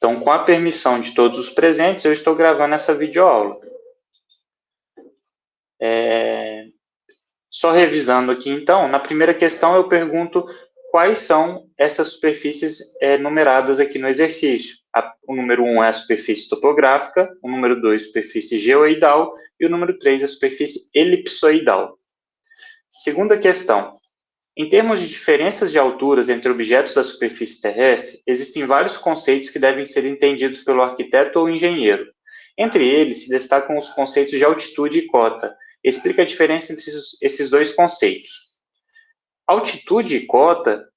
Então, com a permissão de todos os presentes, eu estou gravando essa videoaula. Só revisando aqui, então, na primeira questão eu pergunto quais são essas superfícies numeradas aqui no exercício. O número 1 é a superfície topográfica, o número 2 a superfície geoidal e o número 3 a superfície elipsoidal. Segunda questão. Em termos de diferenças de alturas entre objetos da superfície terrestre, existem vários conceitos que devem ser entendidos pelo arquiteto ou engenheiro. Entre eles, se destacam os conceitos de altitude e cota. Explica a diferença entre esses dois conceitos. Altitude e cota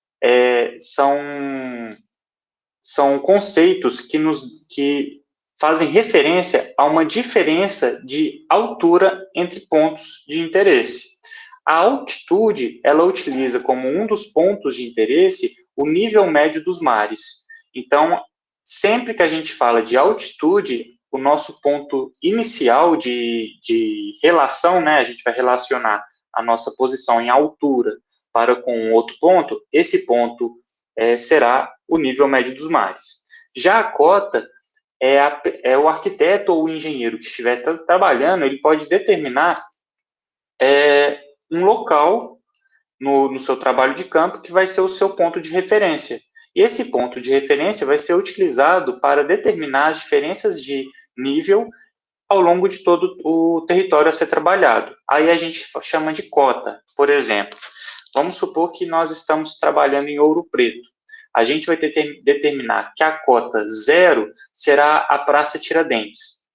são conceitos que fazem referência a uma diferença de altura entre pontos de interesse. A altitude, ela utiliza como um dos pontos de interesse o nível médio dos mares. Então, sempre que a gente fala de altitude, o nosso ponto inicial de relação, né, a gente vai relacionar a nossa posição em altura para com outro ponto, esse ponto será o nível médio dos mares. Já a cota é o arquiteto ou o engenheiro que estiver trabalhando, ele pode determinar um local no seu trabalho de campo que vai ser o seu ponto de referência. E esse ponto de referência vai ser utilizado para determinar as diferenças de nível ao longo de todo o território a ser trabalhado. Aí a gente chama de cota. Por exemplo, vamos supor que nós estamos trabalhando em Ouro Preto. A gente vai determinar que a cota 0 será a Praça Tiradentes.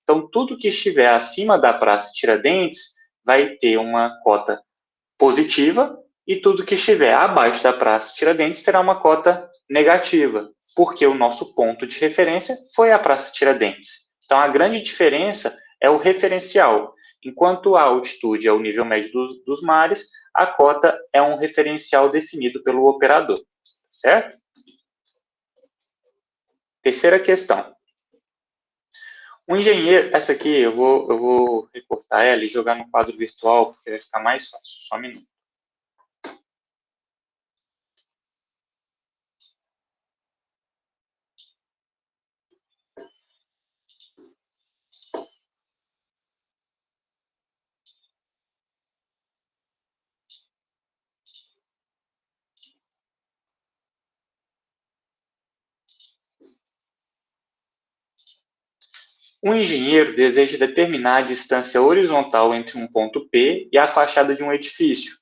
Então, tudo que estiver acima da Praça Tiradentes vai ter uma cota positiva e tudo que estiver abaixo da Praça Tiradentes terá uma cota negativa, porque o nosso ponto de referência foi a Praça Tiradentes. Então, a grande diferença é o referencial. Enquanto a altitude é o nível médio dos mares, a cota é um referencial definido pelo operador. Certo? Terceira questão. Um engenheiro, essa aqui eu vou recortar ela e jogar no quadro virtual, porque vai ficar mais fácil. Só um minuto. Um engenheiro deseja determinar a distância horizontal entre um ponto P e a fachada de um edifício,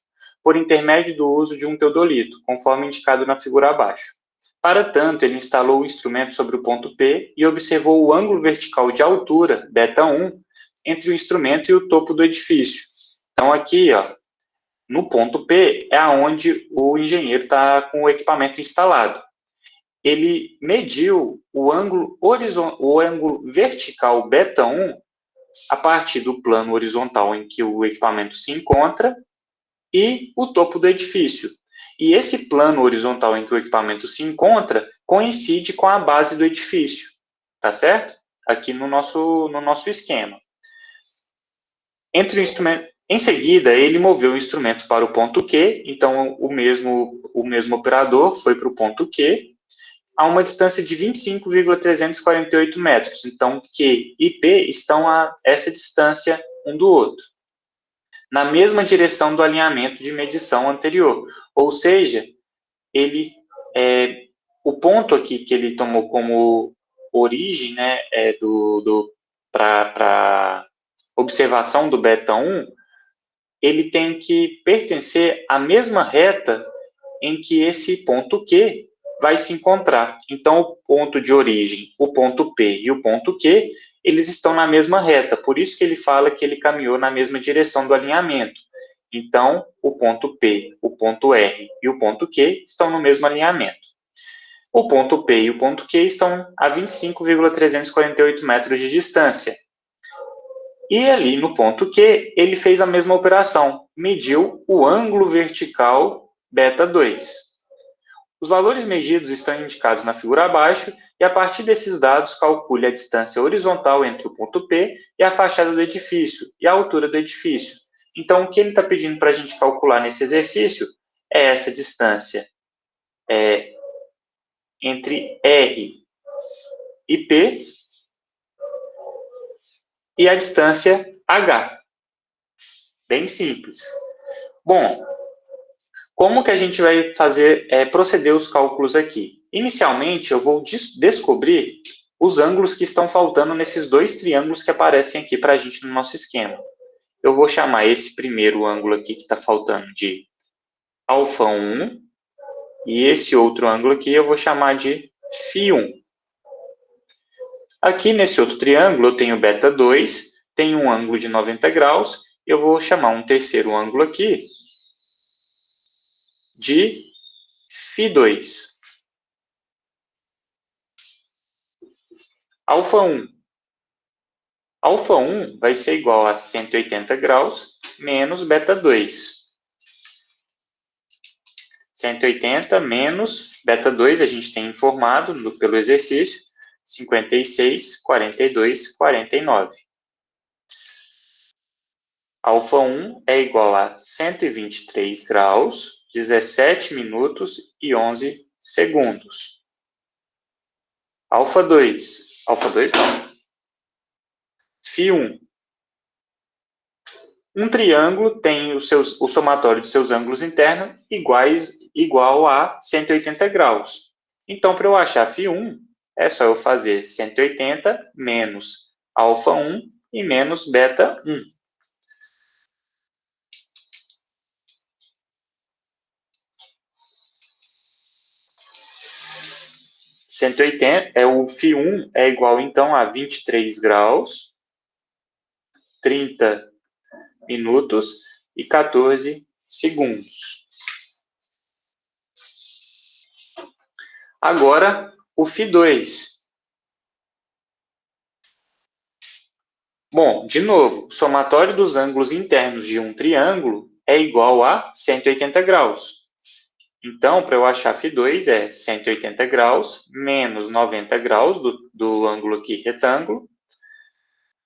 por intermédio do uso de um teodolito, conforme indicado na figura abaixo. Para tanto, ele instalou o instrumento sobre o ponto P e observou o ângulo vertical de altura, β1, entre o instrumento e o topo do edifício. Então, aqui, no ponto P, é onde o engenheiro está com o equipamento instalado. Ele mediu o ângulo vertical β1 a partir do plano horizontal em que o equipamento se encontra e o topo do edifício. E esse plano horizontal em que o equipamento se encontra coincide com a base do edifício, tá certo? Aqui no nosso esquema. Em seguida, ele moveu o instrumento para o ponto Q, então o mesmo operador foi para o ponto Q, a uma distância de 25,348 metros. Então, Q e P estão a essa distância um do outro, na mesma direção do alinhamento de medição anterior. Ou seja, o ponto aqui que ele tomou como origem, né, para observação do β1, ele tem que pertencer à mesma reta em que esse ponto Q vai se encontrar. Então, o ponto de origem, o ponto P e o ponto Q, eles estão na mesma reta. Por isso que ele fala que ele caminhou na mesma direção do alinhamento. Então, o ponto P, o ponto R e o ponto Q estão no mesmo alinhamento. O ponto P e o ponto Q estão a 25,348 metros de distância. E ali no ponto Q, ele fez a mesma operação, mediu o ângulo vertical β2. Os valores medidos estão indicados na figura abaixo e, a partir desses dados, calcule a distância horizontal entre o ponto P e a fachada do edifício e a altura do edifício. Então, o que ele está pedindo para a gente calcular nesse exercício é essa distância entre R IP e a distância H. Bem simples. Bom, como que a gente vai proceder os cálculos aqui? Inicialmente, eu vou descobrir os ângulos que estão faltando nesses dois triângulos que aparecem aqui para a gente no nosso esquema. Eu vou chamar esse primeiro ângulo aqui que está faltando de α1, e esse outro ângulo aqui eu vou chamar de φ1. Aqui nesse outro triângulo eu tenho β2, tem um ângulo de 90 graus, eu vou chamar um terceiro ângulo aqui de φ2. α1. α1 vai ser igual a 180 graus menos β2. 180 menos β2, a gente tem informado pelo exercício, 56, 42, 49. α1 é igual a 123 graus, 17 minutos e 11 segundos. α2 não. φ1. Um triângulo tem o somatório de seus ângulos internos igual a 180 graus. Então, para eu achar φ1, é só eu fazer 180 menos α1 e menos β1. 180, o φ1 é igual, então, a 23 graus, 30 minutos e 14 segundos. Agora, o φ2. Bom, de novo, o somatório dos ângulos internos de um triângulo é igual a 180 graus. Então, para eu achar φ2 é 180 graus menos 90 graus do ângulo aqui retângulo,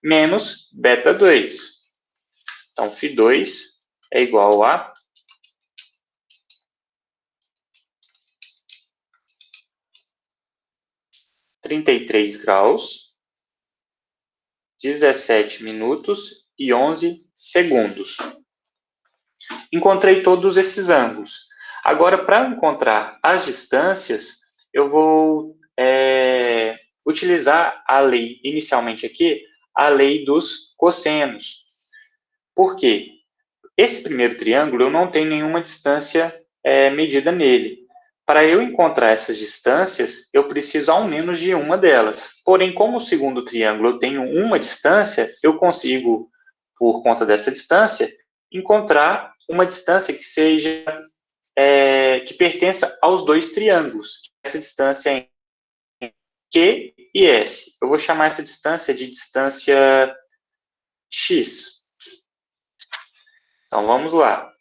menos β2. Então, φ2 é igual a 33 graus, 17 minutos e 11 segundos. Encontrei todos esses ângulos. Agora, para encontrar as distâncias, eu vou utilizar a lei, inicialmente aqui, a lei dos cossenos. Por quê? Esse primeiro triângulo, eu não tenho nenhuma distância medida nele. Para eu encontrar essas distâncias, eu preciso ao menos de uma delas. Porém, como o segundo triângulo eu tenho uma distância, eu consigo, por conta dessa distância, encontrar uma distância que seja que pertença aos dois triângulos. Essa distância é Q e S. Eu vou chamar essa distância de distância X. Então, vamos lá.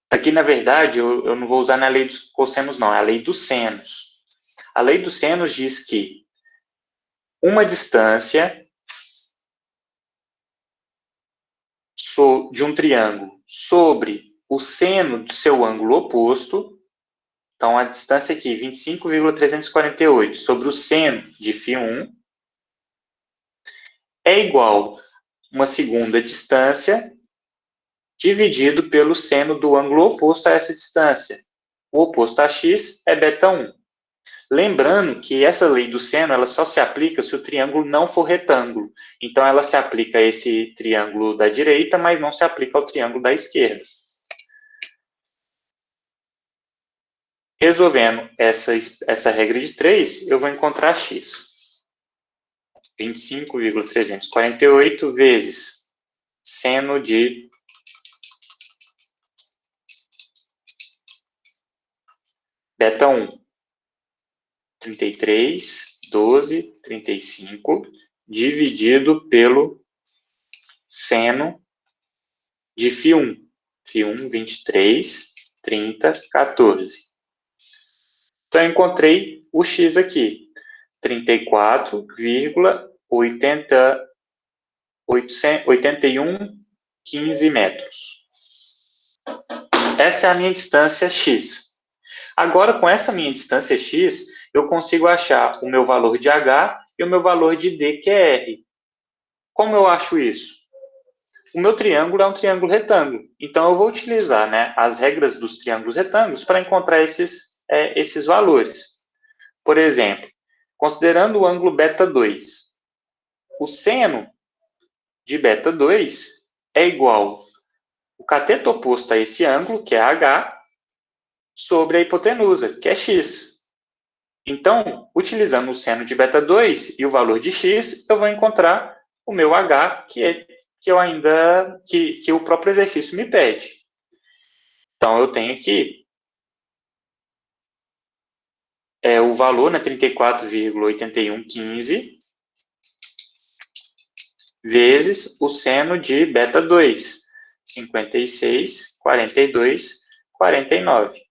Aqui, na verdade, eu não vou usar na lei dos cossenos, não. É a lei dos senos. A lei dos senos diz que uma distância de um triângulo sobre o seno do seu ângulo oposto, então a distância aqui, 25,348, sobre o seno de φ1, é igual a uma segunda distância dividido pelo seno do ângulo oposto a essa distância. O oposto a x é β1. Lembrando que essa lei do seno ela só se aplica se o triângulo não for retângulo. Então, ela se aplica a esse triângulo da direita, mas não se aplica ao triângulo da esquerda. Resolvendo essa regra de 3, eu vou encontrar x. 25,348 vezes seno de β1. 33, 12, 35, dividido pelo seno de φ1. φ1, 23, 30, 14. Então, eu encontrei o x aqui. 34,81 15 metros. Essa é a minha distância x. Agora, com essa minha distância x, eu consigo achar o meu valor de h e o meu valor de d, que é r. Como eu acho isso? O meu triângulo é um triângulo retângulo, então eu vou utilizar, né, as regras dos triângulos retângulos para encontrar esses valores. Por exemplo, considerando o ângulo β2, o seno de β2 é igual o cateto oposto a esse ângulo, que é h, sobre a hipotenusa, que é x. Então, utilizando o seno de β2 e o valor de x, eu vou encontrar o meu h, que o próprio exercício me pede. Então, eu tenho aqui o valor, né, 34,8115, vezes o seno de β2, 56,42,49.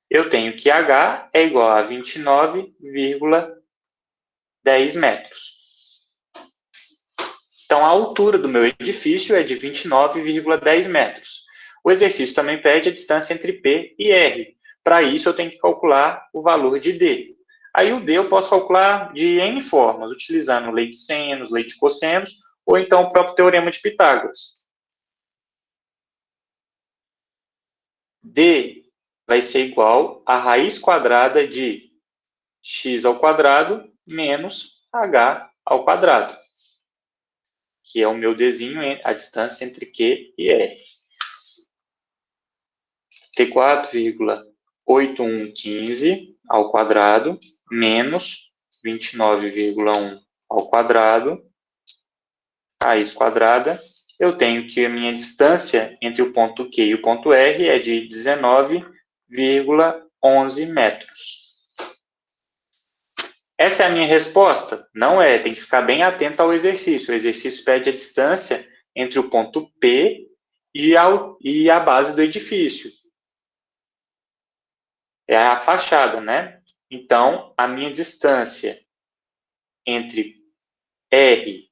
Eu tenho que h é igual a 29,10 metros. Então, a altura do meu edifício é de 29,10 metros. O exercício também pede a distância entre P e R. Para isso, eu tenho que calcular o valor de D. Aí, o D eu posso calcular de N formas, utilizando lei de senos, lei de cossenos, ou então o próprio teorema de Pitágoras. D vai ser igual a raiz quadrada de x ao quadrado menos h ao quadrado, que é o meu Dzinho, a distância entre Q e R. T4,8115 ao quadrado menos 29,1 ao quadrado, raiz quadrada. Eu tenho que a minha distância entre o ponto Q e o ponto R é de 19,11 metros. Essa é a minha resposta? Não é, tem que ficar bem atento ao exercício. O exercício pede a distância entre o ponto P e a base do edifício. É a fachada, né? Então, a minha distância entre R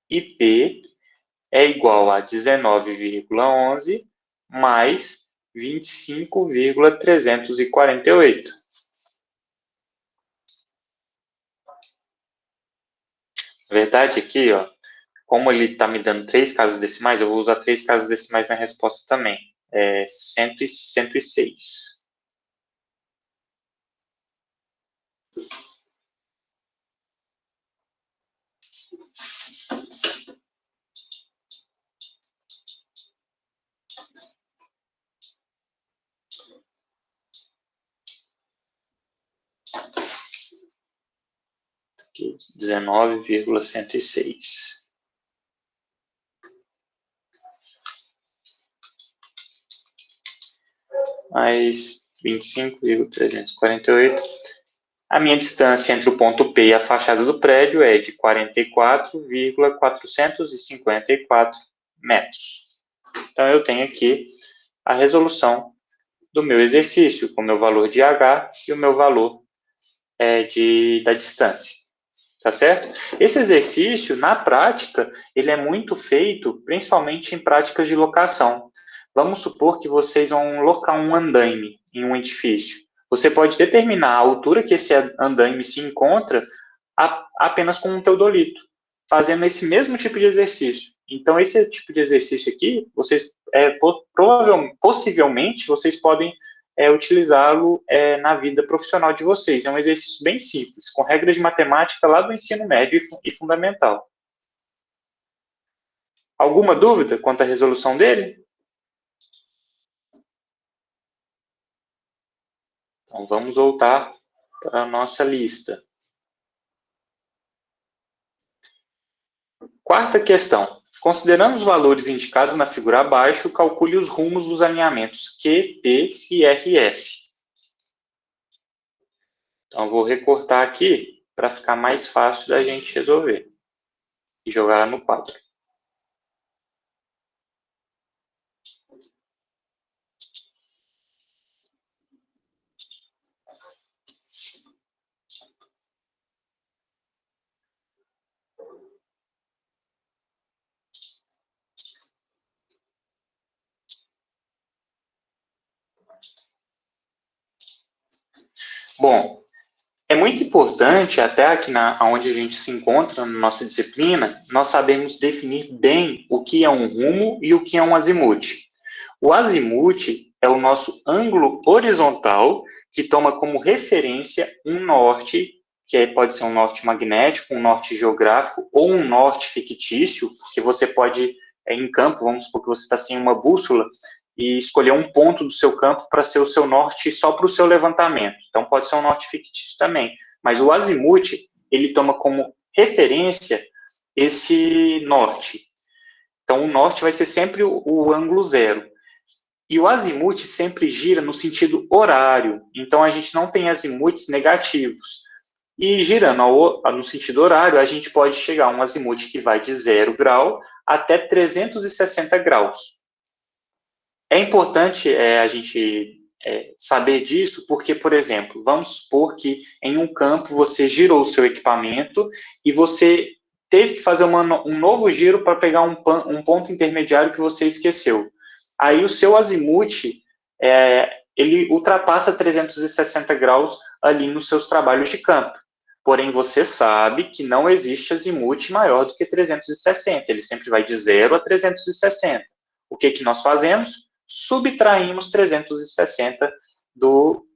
e P é igual a 19,11 mais 25,348. Na verdade, aqui, ó, como ele está me dando 3 casas decimais, eu vou usar 3 casas decimais na resposta também. É 106. 19,106. Mais 25,348. A minha distância entre o ponto P e a fachada do prédio é de 44,454 metros. Então, eu tenho aqui a resolução do meu exercício, com o meu valor de h e o meu valor da distância. Tá certo? Esse exercício, na prática, ele é muito feito, principalmente em práticas de locação. Vamos supor que vocês vão locar um andaime em um edifício. Você pode determinar a altura que esse andaime se encontra apenas com um teodolito, fazendo esse mesmo tipo de exercício. Então, esse tipo de exercício aqui, possivelmente, vocês podem utilizá-lo na vida profissional de vocês. É um exercício bem simples, com regras de matemática lá do ensino médio e fundamental. Alguma dúvida quanto à resolução dele? Então, vamos voltar para a nossa lista. Quarta questão. Considerando os valores indicados na figura abaixo, calcule os rumos dos alinhamentos Q, P e RS. Então, vou recortar aqui para ficar mais fácil da gente resolver e jogar no quadro. Bom, é muito importante, até aqui onde a gente se encontra na nossa disciplina, nós sabemos definir bem o que é um rumo e o que é um azimuth. O azimuth é o nosso ângulo horizontal que toma como referência um norte, que pode ser um norte magnético, um norte geográfico ou um norte fictício, que você pode, em campo, vamos supor que você está sem uma bússola, e escolher um ponto do seu campo para ser o seu norte só para o seu levantamento. Então, pode ser um norte fictício também. Mas o azimuth, ele toma como referência esse norte. Então, o norte vai ser sempre o ângulo zero. E o azimuth sempre gira no sentido horário. Então, a gente não tem azimuths negativos. E girando no sentido horário, a gente pode chegar a um azimuth que vai de 0 grau até 360 graus. É importante a gente saber disso, porque, por exemplo, vamos supor que em um campo você girou o seu equipamento e você teve que fazer um novo giro para pegar um ponto intermediário que você esqueceu. Aí o seu azimuth, ele ultrapassa 360 graus ali nos seus trabalhos de campo. Porém, você sabe que não existe azimuth maior do que 360, ele sempre vai de 0 a 360. O que nós fazemos? Subtraímos 360 do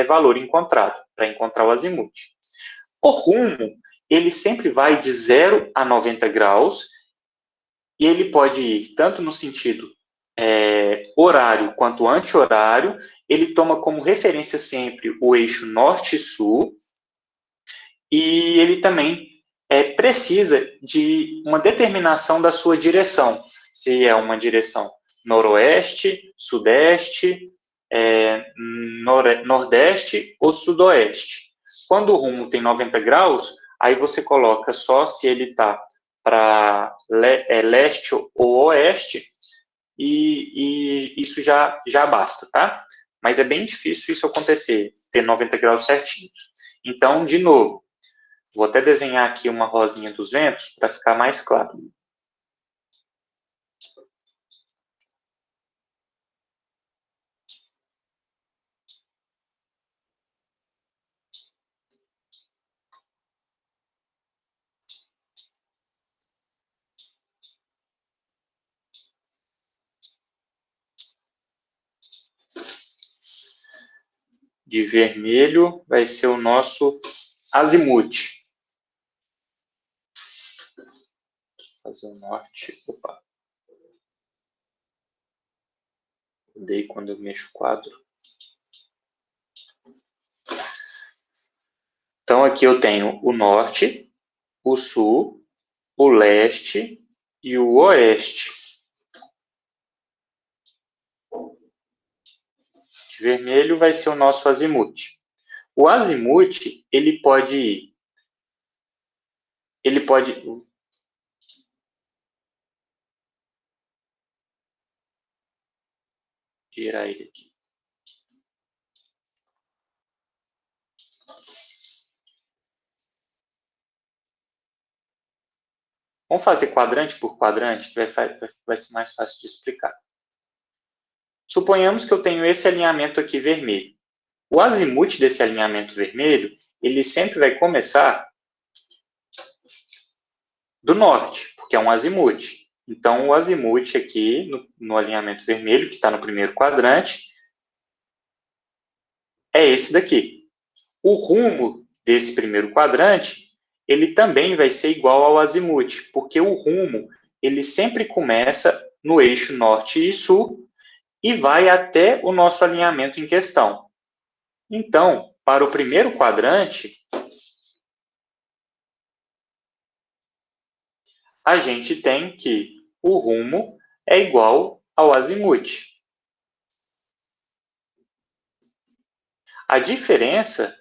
valor encontrado, para encontrar o azimuth. O rumo, ele sempre vai de 0 a 90 graus, e ele pode ir tanto no sentido horário quanto anti-horário. Ele toma como referência sempre o eixo norte-sul, e ele também precisa de uma determinação da sua direção, se é uma direção noroeste, sudeste, nordeste ou sudoeste. Quando o rumo tem 90 graus, aí você coloca só se ele está para leste ou oeste, e isso já basta, tá? Mas é bem difícil isso acontecer, ter 90 graus certinhos. Então, de novo, vou até desenhar aqui uma rosinha dos ventos para ficar mais claro. De vermelho vai ser o nosso azimuth. Vou fazer o norte. Opa. Odeio quando eu mexo o quadro. Então, aqui eu tenho o norte, o sul, o leste e o oeste. De vermelho vai ser o nosso azimuth. O azimuth, ele pode girar ele aqui. Vamos fazer quadrante por quadrante, que vai ser mais fácil de explicar. Suponhamos que eu tenho esse alinhamento aqui vermelho. O azimuth desse alinhamento vermelho, ele sempre vai começar do norte, porque é um azimuth. Então, o azimuth aqui, no alinhamento vermelho, que está no primeiro quadrante, é esse daqui. O rumo desse primeiro quadrante, ele também vai ser igual ao azimuth, porque o rumo, ele sempre começa no eixo norte e sul e vai até o nosso alinhamento em questão. Então, para o primeiro quadrante, a gente tem que o rumo é igual ao azimuth. A diferença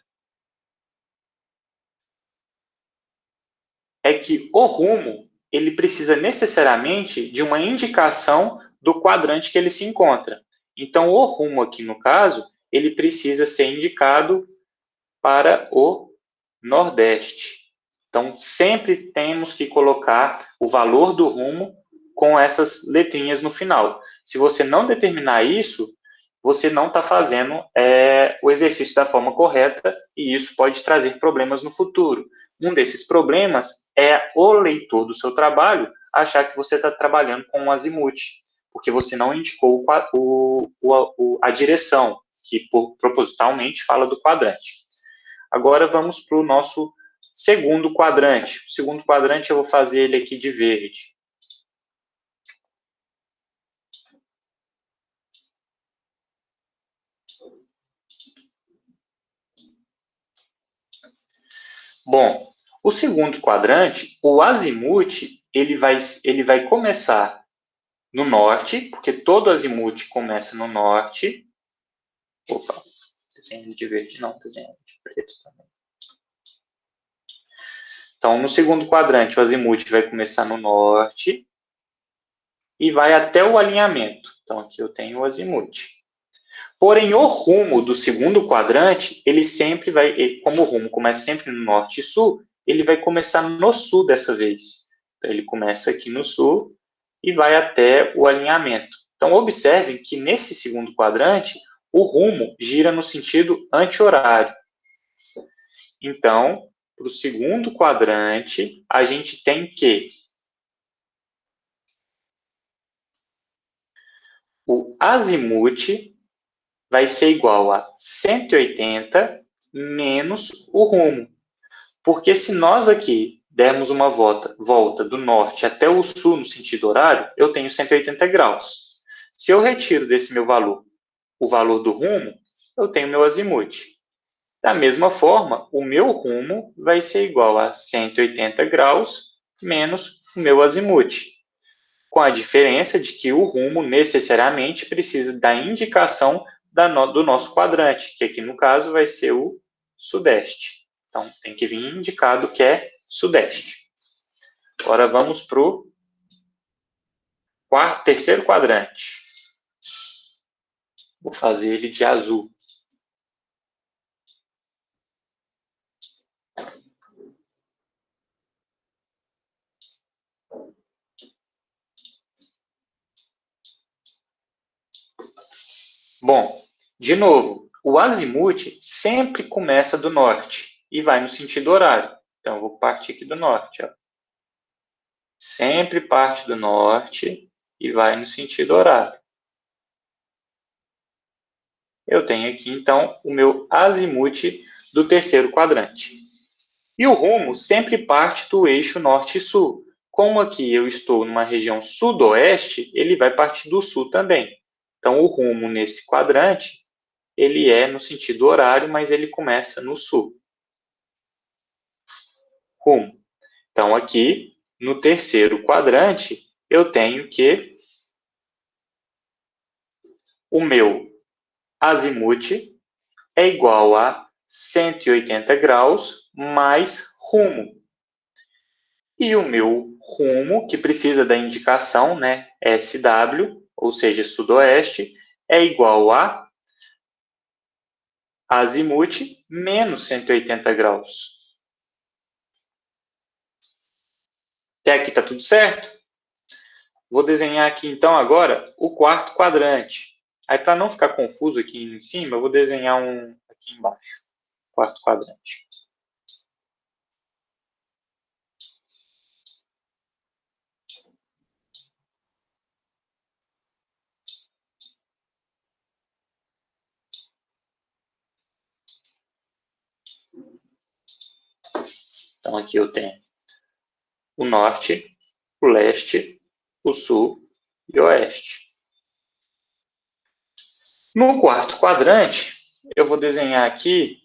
é que o rumo, ele precisa necessariamente de uma indicação do quadrante que ele se encontra. Então, o rumo aqui, no caso, ele precisa ser indicado para o nordeste. Então, sempre temos que colocar o valor do rumo com essas letrinhas no final. Se você não determinar isso, você não está fazendo o exercício da forma correta e isso pode trazer problemas no futuro. Um desses problemas é o leitor do seu trabalho achar que você está trabalhando com um azimuth, porque você não indicou a direção, que propositalmente fala do quadrante. Agora vamos para o nosso segundo quadrante. O segundo quadrante eu vou fazer ele aqui de verde. Bom, o segundo quadrante, o azimuth, ele vai começar no norte, porque todo azimuth começa no norte. Opa, desenho de verde não, desenho de preto também. Então, no segundo quadrante, o azimuth vai começar no norte e vai até o alinhamento. Então, aqui eu tenho o azimuth. Porém, o rumo do segundo quadrante, ele sempre vai, como o rumo começa sempre no norte e sul, ele vai começar no sul dessa vez. Então, ele começa aqui no sul e vai até o alinhamento. Então, observem que nesse segundo quadrante, o rumo gira no sentido anti-horário. Então, para o segundo quadrante, a gente tem que o azimuth vai ser igual a 180 menos o rumo. Porque se nós aqui dermos uma volta do norte até o sul no sentido horário, eu tenho 180 graus. Se eu retiro desse meu valor o valor do rumo, eu tenho meu azimuth. Da mesma forma, o meu rumo vai ser igual a 180 graus menos o meu azimuth, com a diferença de que o rumo necessariamente precisa da indicação do nosso quadrante, que aqui no caso vai ser o sudeste. Então, tem que vir indicado que é sudeste. Agora vamos para o terceiro quadrante. Vou fazer ele de azul. Bom, de novo, o azimuth sempre começa do norte e vai no sentido horário. Então, eu vou partir aqui do norte. Ó. Sempre parte do norte e vai no sentido horário. Eu tenho aqui, então, o meu azimuth do terceiro quadrante. E o rumo sempre parte do eixo norte e sul. Como aqui eu estou numa região sudoeste, ele vai partir do sul também. Então, o rumo nesse quadrante, ele é no sentido horário, mas ele começa no sul. Rumo. Então, aqui, no terceiro quadrante, eu tenho que o meu azimuth é igual a 180 graus mais rumo. E o meu rumo, que precisa da indicação, né, SW, ou seja, sudoeste, é igual a azimuth menos 180 graus. Até aqui está tudo certo? Vou desenhar aqui, então, agora o quarto quadrante. Aí, para não ficar confuso aqui em cima, eu vou desenhar um aqui embaixo. Quarto quadrante. Então, aqui eu tenho o norte, o leste, o sul e o oeste. No quarto quadrante, eu vou desenhar aqui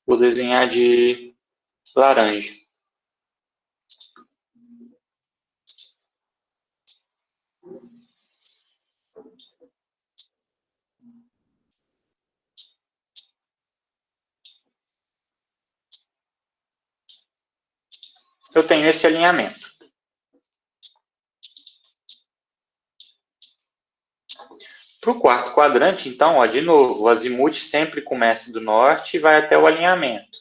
vou desenhar de laranja. Eu tenho esse alinhamento. Para o quarto quadrante, então, ó, de novo, o azimuth sempre começa do norte e vai até o alinhamento.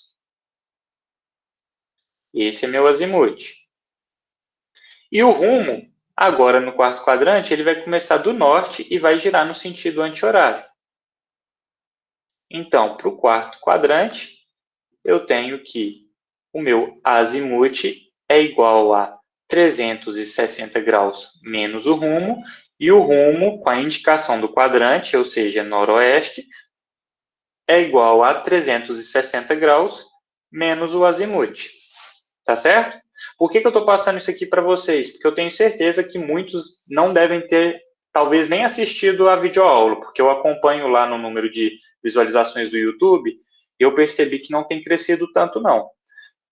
Esse é meu azimuth. E o rumo, agora no quarto quadrante, ele vai começar do norte e vai girar no sentido anti-horário. Então, para o quarto quadrante, eu tenho que o meu azimuth é igual a 360 graus menos o rumo, e o rumo, com a indicação do quadrante, ou seja, noroeste, é igual a 360 graus menos o azimuth. Tá certo? Por que eu estou passando isso aqui para vocês? Porque eu tenho certeza que muitos não devem ter, talvez, nem assistido a videoaula, porque eu acompanho lá no número de visualizações do YouTube e eu percebi que não tem crescido tanto, não.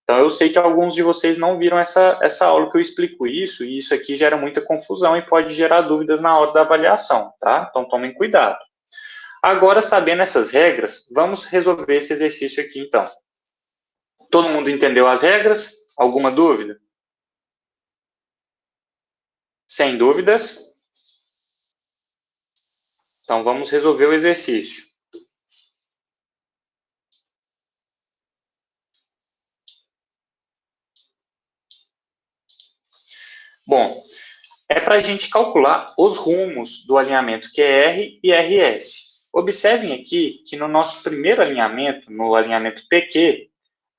Então, eu sei que alguns de vocês não viram essa aula que eu explico isso, e isso aqui gera muita confusão e pode gerar dúvidas na hora da avaliação, tá? Então, tomem cuidado. Agora, sabendo essas regras, vamos resolver esse exercício aqui, então. Todo mundo entendeu as regras? Alguma dúvida? Sem dúvidas? Então, vamos resolver o exercício. Bom, é para a gente calcular os rumos do alinhamento QR e RS. Observem aqui que no nosso primeiro alinhamento, no alinhamento PQ,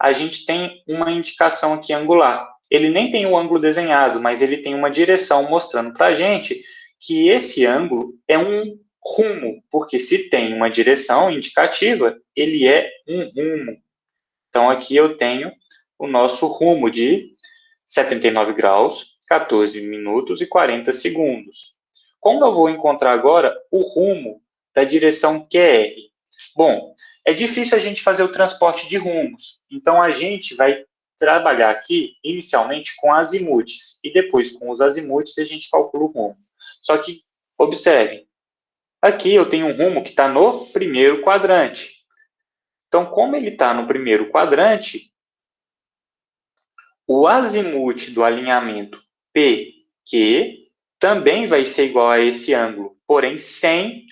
a gente tem uma indicação aqui angular. Ele nem tem o ângulo desenhado, mas ele tem uma direção mostrando para a gente que esse ângulo é um rumo, porque se tem uma direção indicativa, ele é um rumo. Então, aqui eu tenho o nosso rumo de 79 graus, 14 minutos e 40 segundos. Como eu vou encontrar agora o rumo da direção QR? Bom, é difícil a gente fazer o transporte de rumos, então a gente vai trabalhar aqui inicialmente com azimuths e depois com os azimuths a gente calcula o rumo. Só que, observem, aqui eu tenho um rumo que está no primeiro quadrante. Então, como ele está no primeiro quadrante, o azimuth do alinhamento PQ também vai ser igual a esse ângulo, porém sem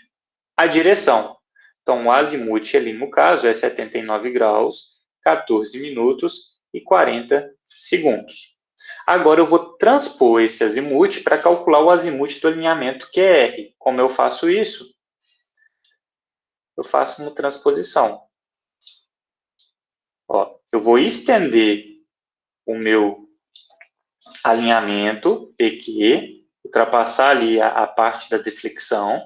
a direção. Então, o azimuth ali, no caso, é 79 graus, 14 minutos e 40 segundos. Agora, eu vou transpor esse azimuth para calcular o azimuth do alinhamento QR. Como eu faço isso? Eu faço uma transposição. Ó, eu vou estender o meu alinhamento PQ, ultrapassar ali a parte da deflexão.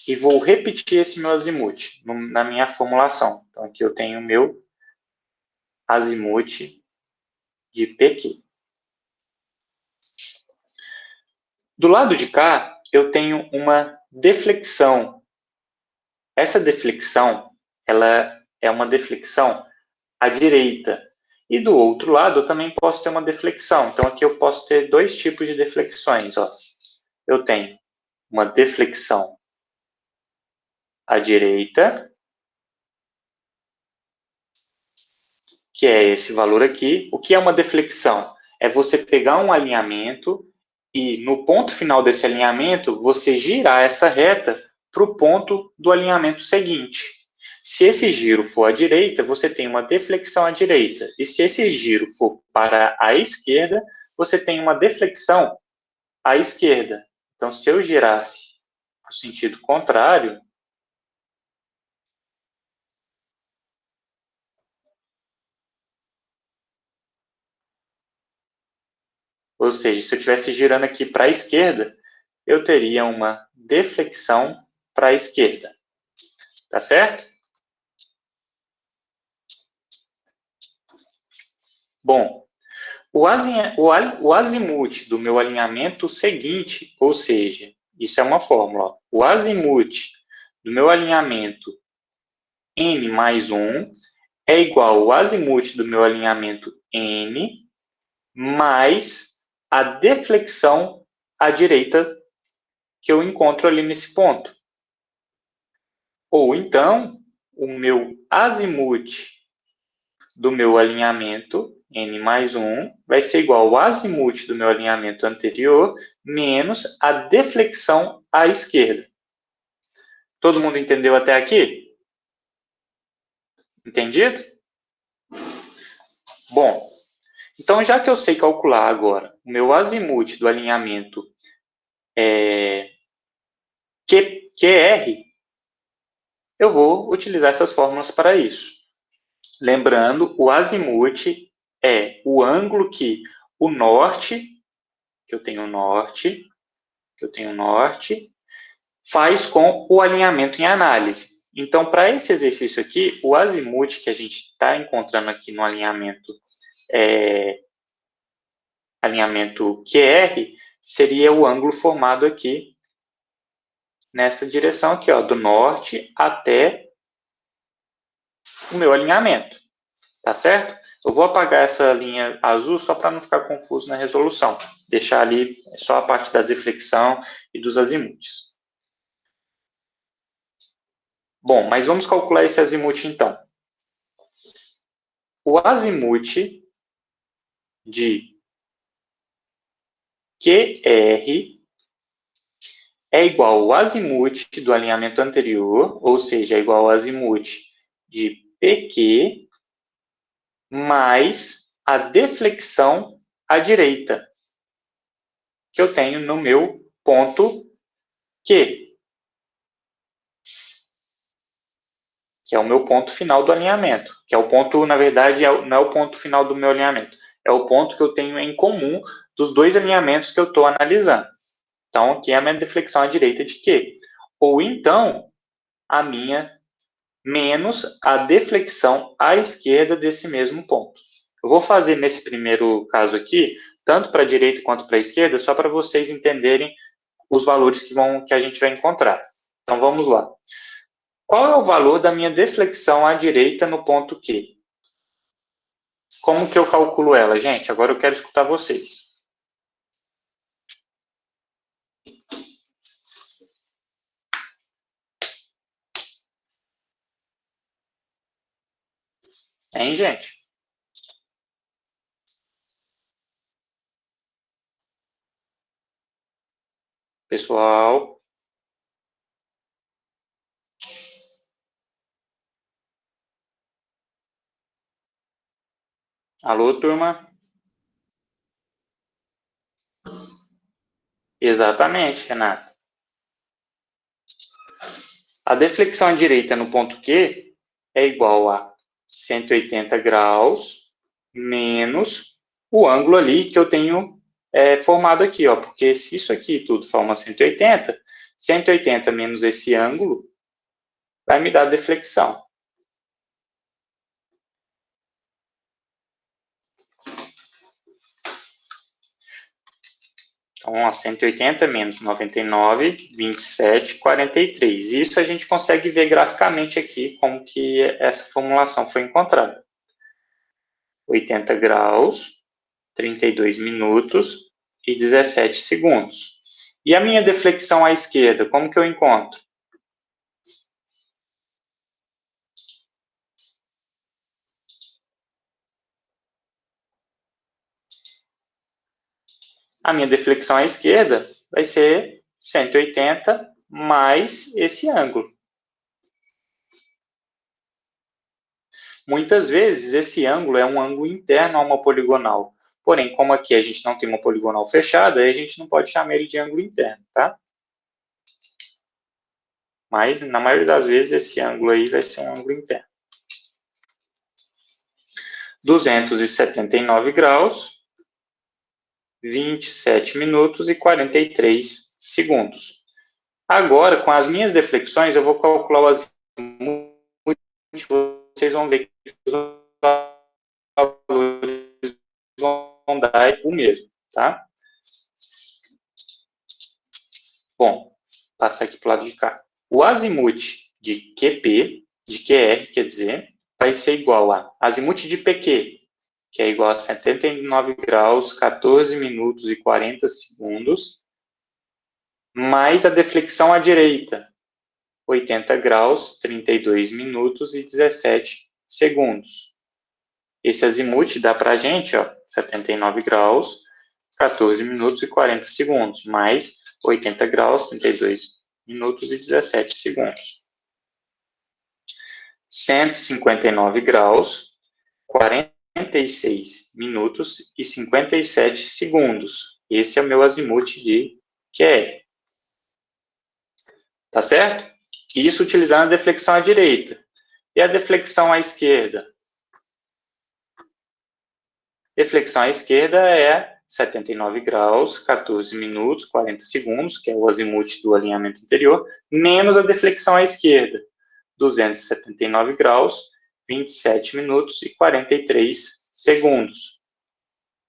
E vou repetir esse meu azimuth na minha formulação. Então, aqui eu tenho o meu azimuth de PQ. Do lado de cá, eu tenho uma deflexão. Essa deflexão, ela é uma deflexão à direita. E do outro lado, eu também posso ter uma deflexão. Então, aqui eu posso ter dois tipos de deflexões. Ó. Eu tenho uma deflexão à direita, que é esse valor aqui. O que é uma deflexão? É você pegar um alinhamento e, no ponto final desse alinhamento, você girar essa reta para o ponto do alinhamento seguinte. Se esse giro for à direita, você tem uma deflexão à direita. E se esse giro for para a esquerda, você tem uma deflexão à esquerda. Então, se eu girasse para o sentido contrário, ou seja, se eu estivesse girando aqui para a esquerda, eu teria uma deflexão para a esquerda. Tá certo? Bom, o azimuth do meu alinhamento seguinte, ou seja, isso é uma fórmula, ó, o azimuth do meu alinhamento N mais 1 é igual ao azimuth do meu alinhamento N mais a deflexão à direita que eu encontro ali nesse ponto. Ou então, o meu azimuth do meu alinhamento, n mais 1, vai ser igual ao azimuth do meu alinhamento anterior, menos a deflexão à esquerda. Todo mundo entendeu até aqui? Entendido? Bom, então já que eu sei calcular agora o meu azimuth do alinhamento QR, eu vou utilizar essas fórmulas para isso. Lembrando, o azimuth é o ângulo que o norte, que eu tenho norte, faz com o alinhamento em análise. Então, para esse exercício aqui, o azimuth que a gente está encontrando aqui no alinhamento QR seria o ângulo formado aqui nessa direção aqui, ó, do norte até o meu alinhamento, tá certo? Eu vou apagar essa linha azul só para não ficar confuso na resolução, deixar ali só a parte da deflexão e dos azimuths. Bom, mas vamos calcular esse azimuth então. O azimuth de QR é igual ao azimuth do alinhamento anterior, ou seja, é igual ao azimuth de PQ mais a deflexão à direita, que eu tenho no meu ponto Q, que é o meu ponto final do alinhamento, que é o ponto, na verdade, não é o ponto final do meu alinhamento, é o ponto que eu tenho em comum dos dois alinhamentos que eu estou analisando. Então, aqui é a minha deflexão à direita de Q. Ou então, a minha menos a deflexão à esquerda desse mesmo ponto. Eu vou fazer nesse primeiro caso aqui, tanto para a direita quanto para a esquerda, só para vocês entenderem os valores que a gente vai encontrar. Então, vamos lá. Qual é o valor da minha deflexão à direita no ponto Q? Como que eu calculo ela, gente? Agora eu quero escutar vocês. Hein, gente? Pessoal? Alô, turma? Exatamente, Renato. A deflexão à direita no ponto Q é igual a 180 graus menos o ângulo ali que eu tenho formado aqui, ó, porque se isso aqui tudo forma 180, 180 menos esse ângulo vai me dar deflexão. Então, ó, 180 menos 99, 27, 43. Isso a gente consegue ver graficamente aqui como que essa formulação foi encontrada. 80 graus, 32 minutos e 17 segundos. E a minha deflexão à esquerda, como que eu encontro? A minha deflexão à esquerda vai ser 180 mais esse ângulo. Muitas vezes, esse ângulo é um ângulo interno a uma poligonal. Porém, como aqui a gente não tem uma poligonal fechada, a gente não pode chamar ele de ângulo interno, tá? Mas, na maioria das vezes, esse ângulo aí vai ser um ângulo interno. 279 graus, 27 minutos e 43 segundos. Agora, com as minhas deflexões, eu vou calcular o azimuth, vocês vão ver que os valores vão dar o mesmo, tá? Bom, passar aqui para o lado de cá. O azimuth de QP, de QR, quer dizer, vai ser igual a azimuth de PQ, que é igual a 79 graus, 14 minutos e 40 segundos, mais a deflexão à direita, 80 graus, 32 minutos e 17 segundos. Esse azimuth dá para a gente, ó, 79 graus, 14 minutos e 40 segundos, mais 80 graus, 32 minutos e 17 segundos. 159 graus, 46 minutos e 57 segundos. Esse é o meu azimuth de QR. Tá certo? Isso utilizando a deflexão à direita. E a deflexão à esquerda? Deflexão à esquerda é 79 graus, 14 minutos, 40 segundos, que é o azimuth do alinhamento anterior, menos a deflexão à esquerda, 279 graus, 27 minutos e 43 segundos.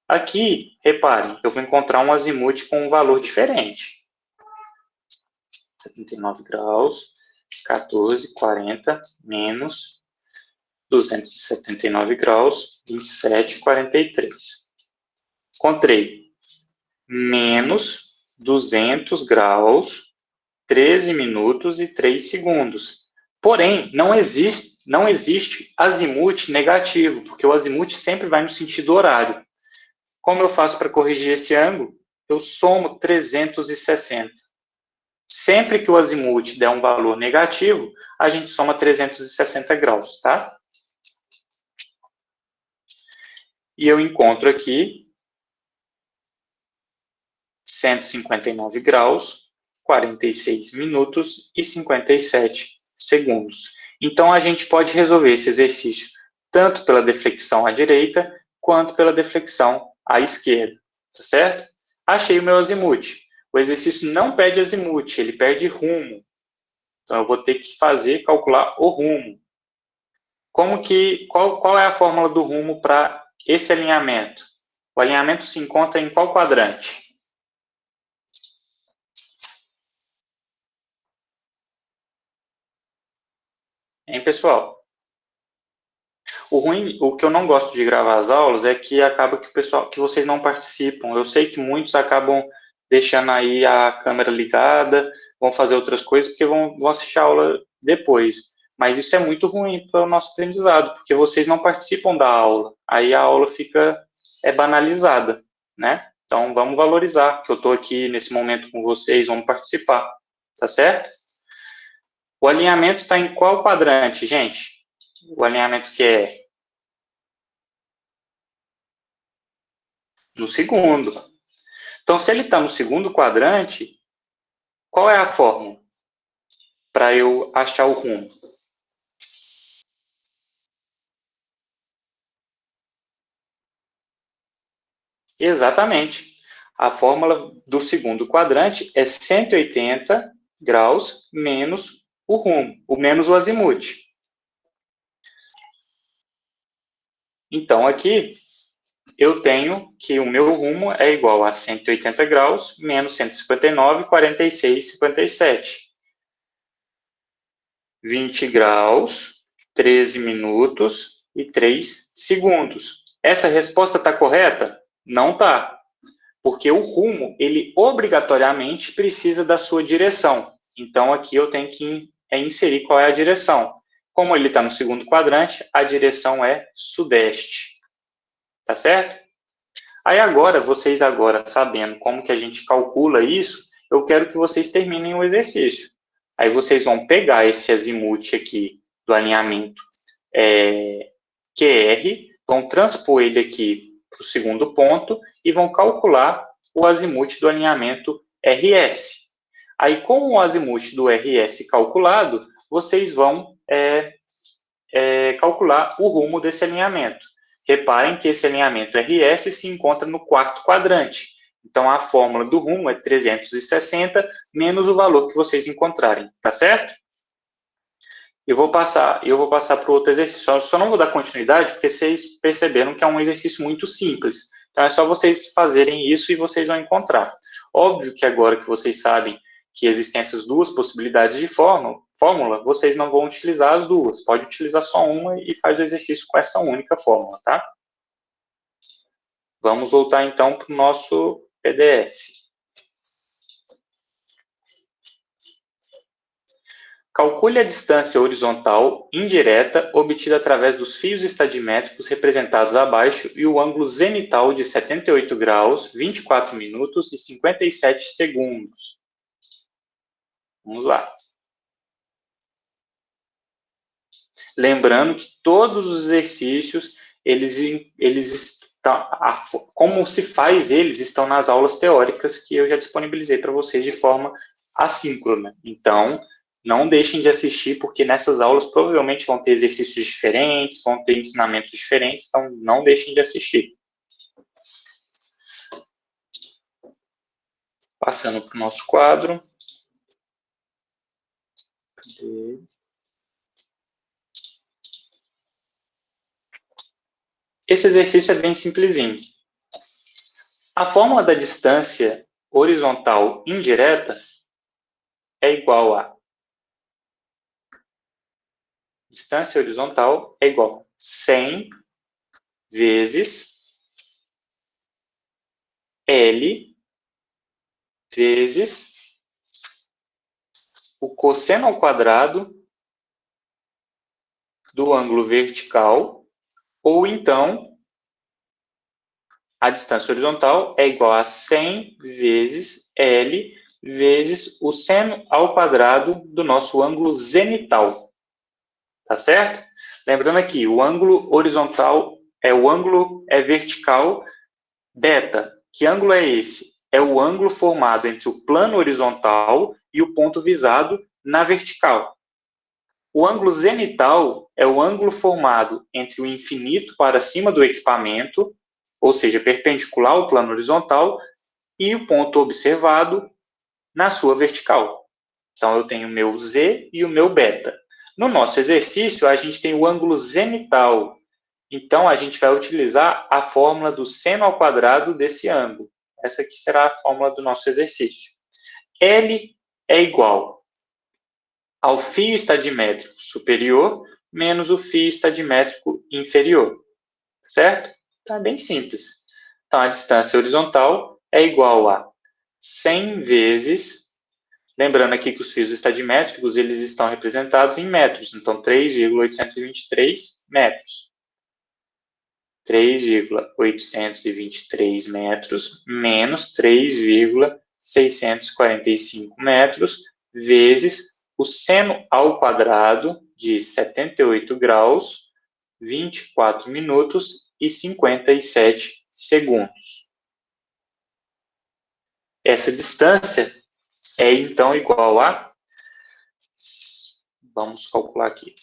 Aqui, reparem, eu vou encontrar um azimuth com um valor diferente. 79 graus, 14, 40, menos 279 graus, 27, 43. Encontrei menos 200 graus, 13 minutos e 3 segundos. Porém, não existe azimuth negativo, porque o azimuth sempre vai no sentido horário. Como eu faço para corrigir esse ângulo? Eu somo 360. Sempre que o azimuth der um valor negativo, a gente soma 360 graus, tá? E eu encontro aqui 159 graus, 46 minutos e 57 segundos. Então, a gente pode resolver esse exercício tanto pela deflexão à direita, quanto pela deflexão à esquerda, tá certo? Achei o meu azimuth. O exercício não pede azimuth, ele pede rumo. Então, eu vou ter que calcular o rumo. Qual é a fórmula do rumo para esse alinhamento? O alinhamento se encontra em qual quadrante? Hein, pessoal? O que eu não gosto de gravar as aulas é que acaba que vocês não participam. Eu sei que muitos acabam deixando aí a câmera ligada, vão fazer outras coisas porque vão assistir a aula depois. Mas isso é muito ruim para o nosso aprendizado, porque vocês não participam da aula. Aí a aula fica banalizada, né? Então vamos valorizar que eu estou aqui nesse momento com vocês, vamos participar, tá certo? O alinhamento está em qual quadrante, gente? O alinhamento que é no segundo. Então, se ele está no segundo quadrante, qual é a fórmula para eu achar o rumo? Exatamente. A fórmula do segundo quadrante é 180 graus menos o rumo, menos o azimuth. Então, aqui, eu tenho que o meu rumo é igual a 180 graus menos 159, 46, 57. 20 graus, 13 minutos e 3 segundos. Essa resposta está correta? Não está. Porque o rumo, ele obrigatoriamente precisa da sua direção. Então, aqui eu tenho que inserir qual é a direção. Como ele está no segundo quadrante, a direção é sudeste. Tá certo? Aí agora, vocês sabendo como que a gente calcula isso, eu quero que vocês terminem o exercício. Aí vocês vão pegar esse azimuth aqui do alinhamento QR, vão transpor ele aqui para o segundo ponto e vão calcular o azimuth do alinhamento RS. Aí, com o azimuth do RS calculado, vocês vão calcular o rumo desse alinhamento. Reparem que esse alinhamento RS se encontra no quarto quadrante. Então, a fórmula do rumo é 360 menos o valor que vocês encontrarem, tá certo? Eu vou passar para o outro exercício. Só não vou dar continuidade, porque vocês perceberam que é um exercício muito simples. Então, é só vocês fazerem isso e vocês vão encontrar. Óbvio que agora que vocês sabem que existem essas duas possibilidades de fórmula, vocês não vão utilizar as duas. Pode utilizar só uma e faz o exercício com essa única fórmula, tá? Vamos voltar, então, para o nosso PDF. Calcule a distância horizontal indireta obtida através dos fios estadimétricos representados abaixo e o ângulo zenital de 78 graus, 24 minutos e 57 segundos. Vamos lá. Lembrando que todos os exercícios, eles estão, como se faz eles, estão nas aulas teóricas que eu já disponibilizei para vocês de forma assíncrona. Então, não deixem de assistir, porque nessas aulas provavelmente vão ter exercícios diferentes, vão ter ensinamentos diferentes, então não deixem de assistir. Passando para o nosso quadro. Esse exercício é bem simplesinho. A fórmula da distância horizontal indireta é igual a distância horizontal é igual a 100 vezes L vezes o cosseno ao quadrado do ângulo vertical, ou então a distância horizontal é igual a 100 vezes L vezes o seno ao quadrado do nosso ângulo zenital. Tá certo? Lembrando aqui, o ângulo horizontal é vertical beta. Que ângulo é esse? É o ângulo formado entre o plano horizontal e o ponto visado na vertical. O ângulo zenital é o ângulo formado entre o infinito para cima do equipamento, ou seja, perpendicular ao plano horizontal, e o ponto observado na sua vertical. Então, eu tenho o meu Z e o meu beta. No nosso exercício, a gente tem o ângulo zenital. Então, a gente vai utilizar a fórmula do seno ao quadrado desse ângulo. Essa aqui será a fórmula do nosso exercício. L é igual ao fio estadimétrico superior menos o fio estadimétrico inferior. Certo? Então, é bem simples. Então, a distância horizontal é igual a 100 vezes... Lembrando aqui que os fios estadimétricos, eles estão representados em metros. Então, 3,823 metros. 3,823 metros menos 3,645 metros vezes o seno ao quadrado de 78 graus, 24 minutos e 57 segundos. Essa distância é, então, igual a... Vamos calcular aqui.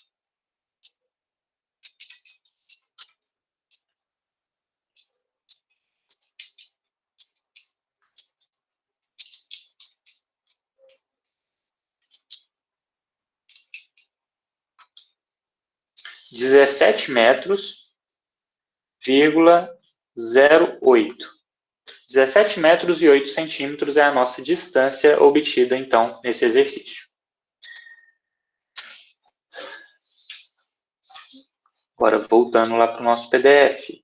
R$ 17 metros, 0,08. 17 metros e 8 centímetros é a nossa distância obtida, então, nesse exercício. Agora, voltando lá para o nosso PDF.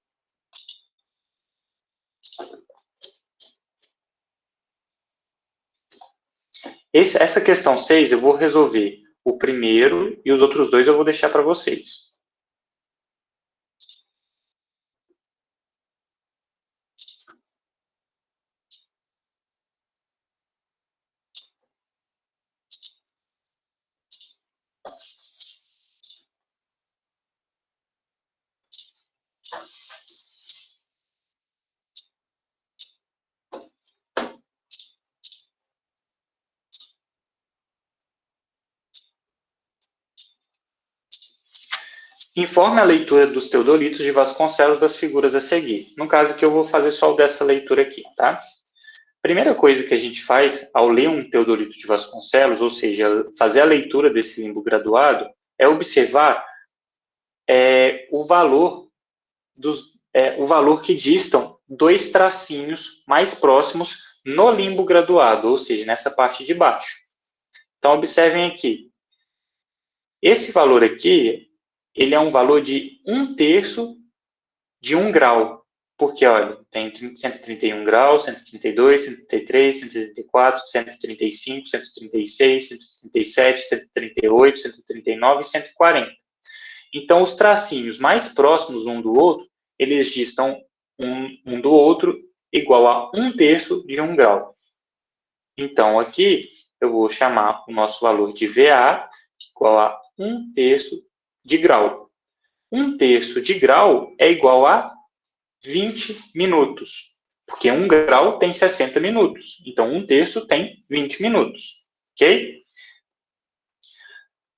Essa questão 6 eu vou resolver o primeiro e os outros dois eu vou deixar para vocês. Informe a leitura dos teodolitos de Vasconcelos das figuras a seguir. No caso aqui, eu vou fazer só o dessa leitura aqui, tá? Primeira coisa que a gente faz ao ler um teodolito de Vasconcelos, ou seja, fazer a leitura desse limbo graduado, é observar o valor que distam dois tracinhos mais próximos no limbo graduado, ou seja, nessa parte de baixo. Então, observem aqui. Esse valor aqui, ele é um valor de 1/3 de 1 grau. Porque, olha, tem 131 graus, 132, 133, 134, 135, 136, 137, 138, 139 e 140. Então, os tracinhos mais próximos um do outro, eles distam um do outro igual a 1/3 de 1 grau. Então, aqui, eu vou chamar o nosso valor de VA igual a 1/3 de grau. 1/3 de grau é igual a 20 minutos, porque 1 grau tem 60 minutos. Então, 1/3 tem 20 minutos, ok?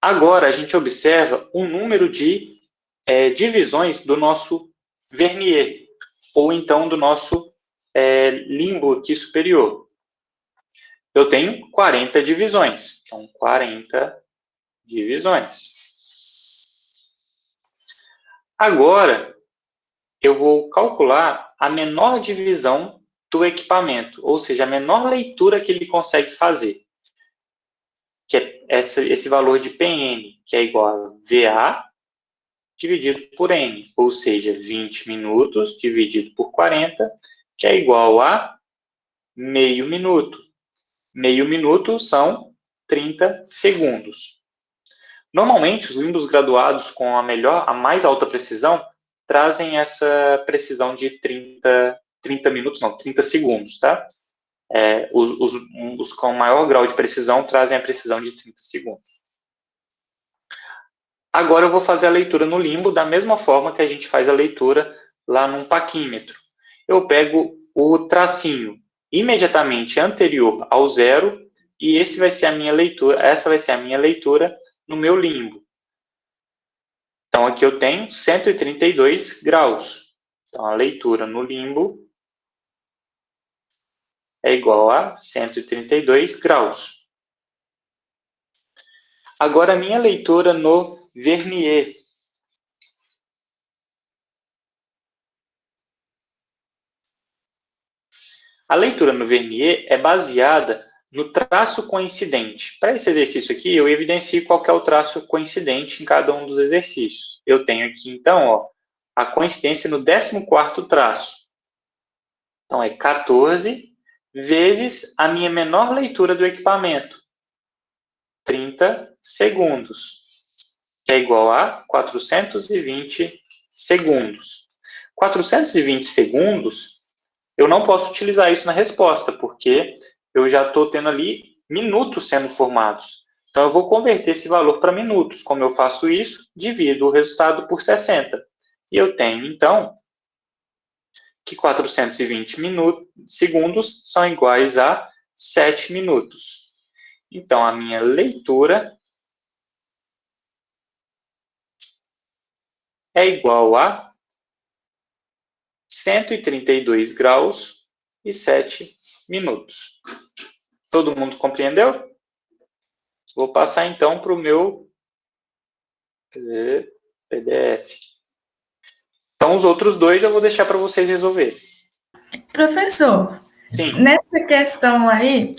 Agora, a gente observa o número de divisões do nosso vernier, ou então do nosso limbo aqui superior. Eu tenho 40 divisões. Então, 40 divisões. Agora, eu vou calcular a menor divisão do equipamento, ou seja, a menor leitura que ele consegue fazer, que é esse valor de PN, que é igual a VA dividido por N, ou seja, 20 minutos dividido por 40, que é igual a meio minuto. Meio minuto são 30 segundos. Normalmente, os limbos graduados com a mais alta precisão trazem essa precisão de 30 minutos, não, 30 segundos, tá? Os com maior grau de precisão trazem a precisão de 30 segundos. Agora eu vou fazer a leitura no limbo da mesma forma que a gente faz a leitura lá num paquímetro. Eu pego o tracinho imediatamente anterior ao zero e essa vai ser a minha leitura no meu limbo. Então, aqui eu tenho 132 graus. Então, a leitura no limbo é igual a 132 graus. Agora, a minha leitura no vernier. A leitura no vernier é baseada no traço coincidente. Para esse exercício aqui, eu evidencio qual que é o traço coincidente em cada um dos exercícios. Eu tenho aqui, então, ó, a coincidência no 14º traço. Então, é 14 vezes a minha menor leitura do equipamento, 30 segundos, que é igual a 420 segundos. 420 segundos, eu não posso utilizar isso na resposta, porque eu já estou tendo ali minutos sendo formados. Então, eu vou converter esse valor para minutos. Como eu faço isso? Divido o resultado por 60. E eu tenho, então, que 420 segundos são iguais a 7 minutos. Então, a minha leitura é igual a 132 graus e 7 minutos. Todo mundo compreendeu? Vou passar, então, para o meu PDF. Então, os outros dois eu vou deixar para vocês resolverem. Professor, Sim. Nessa questão aí,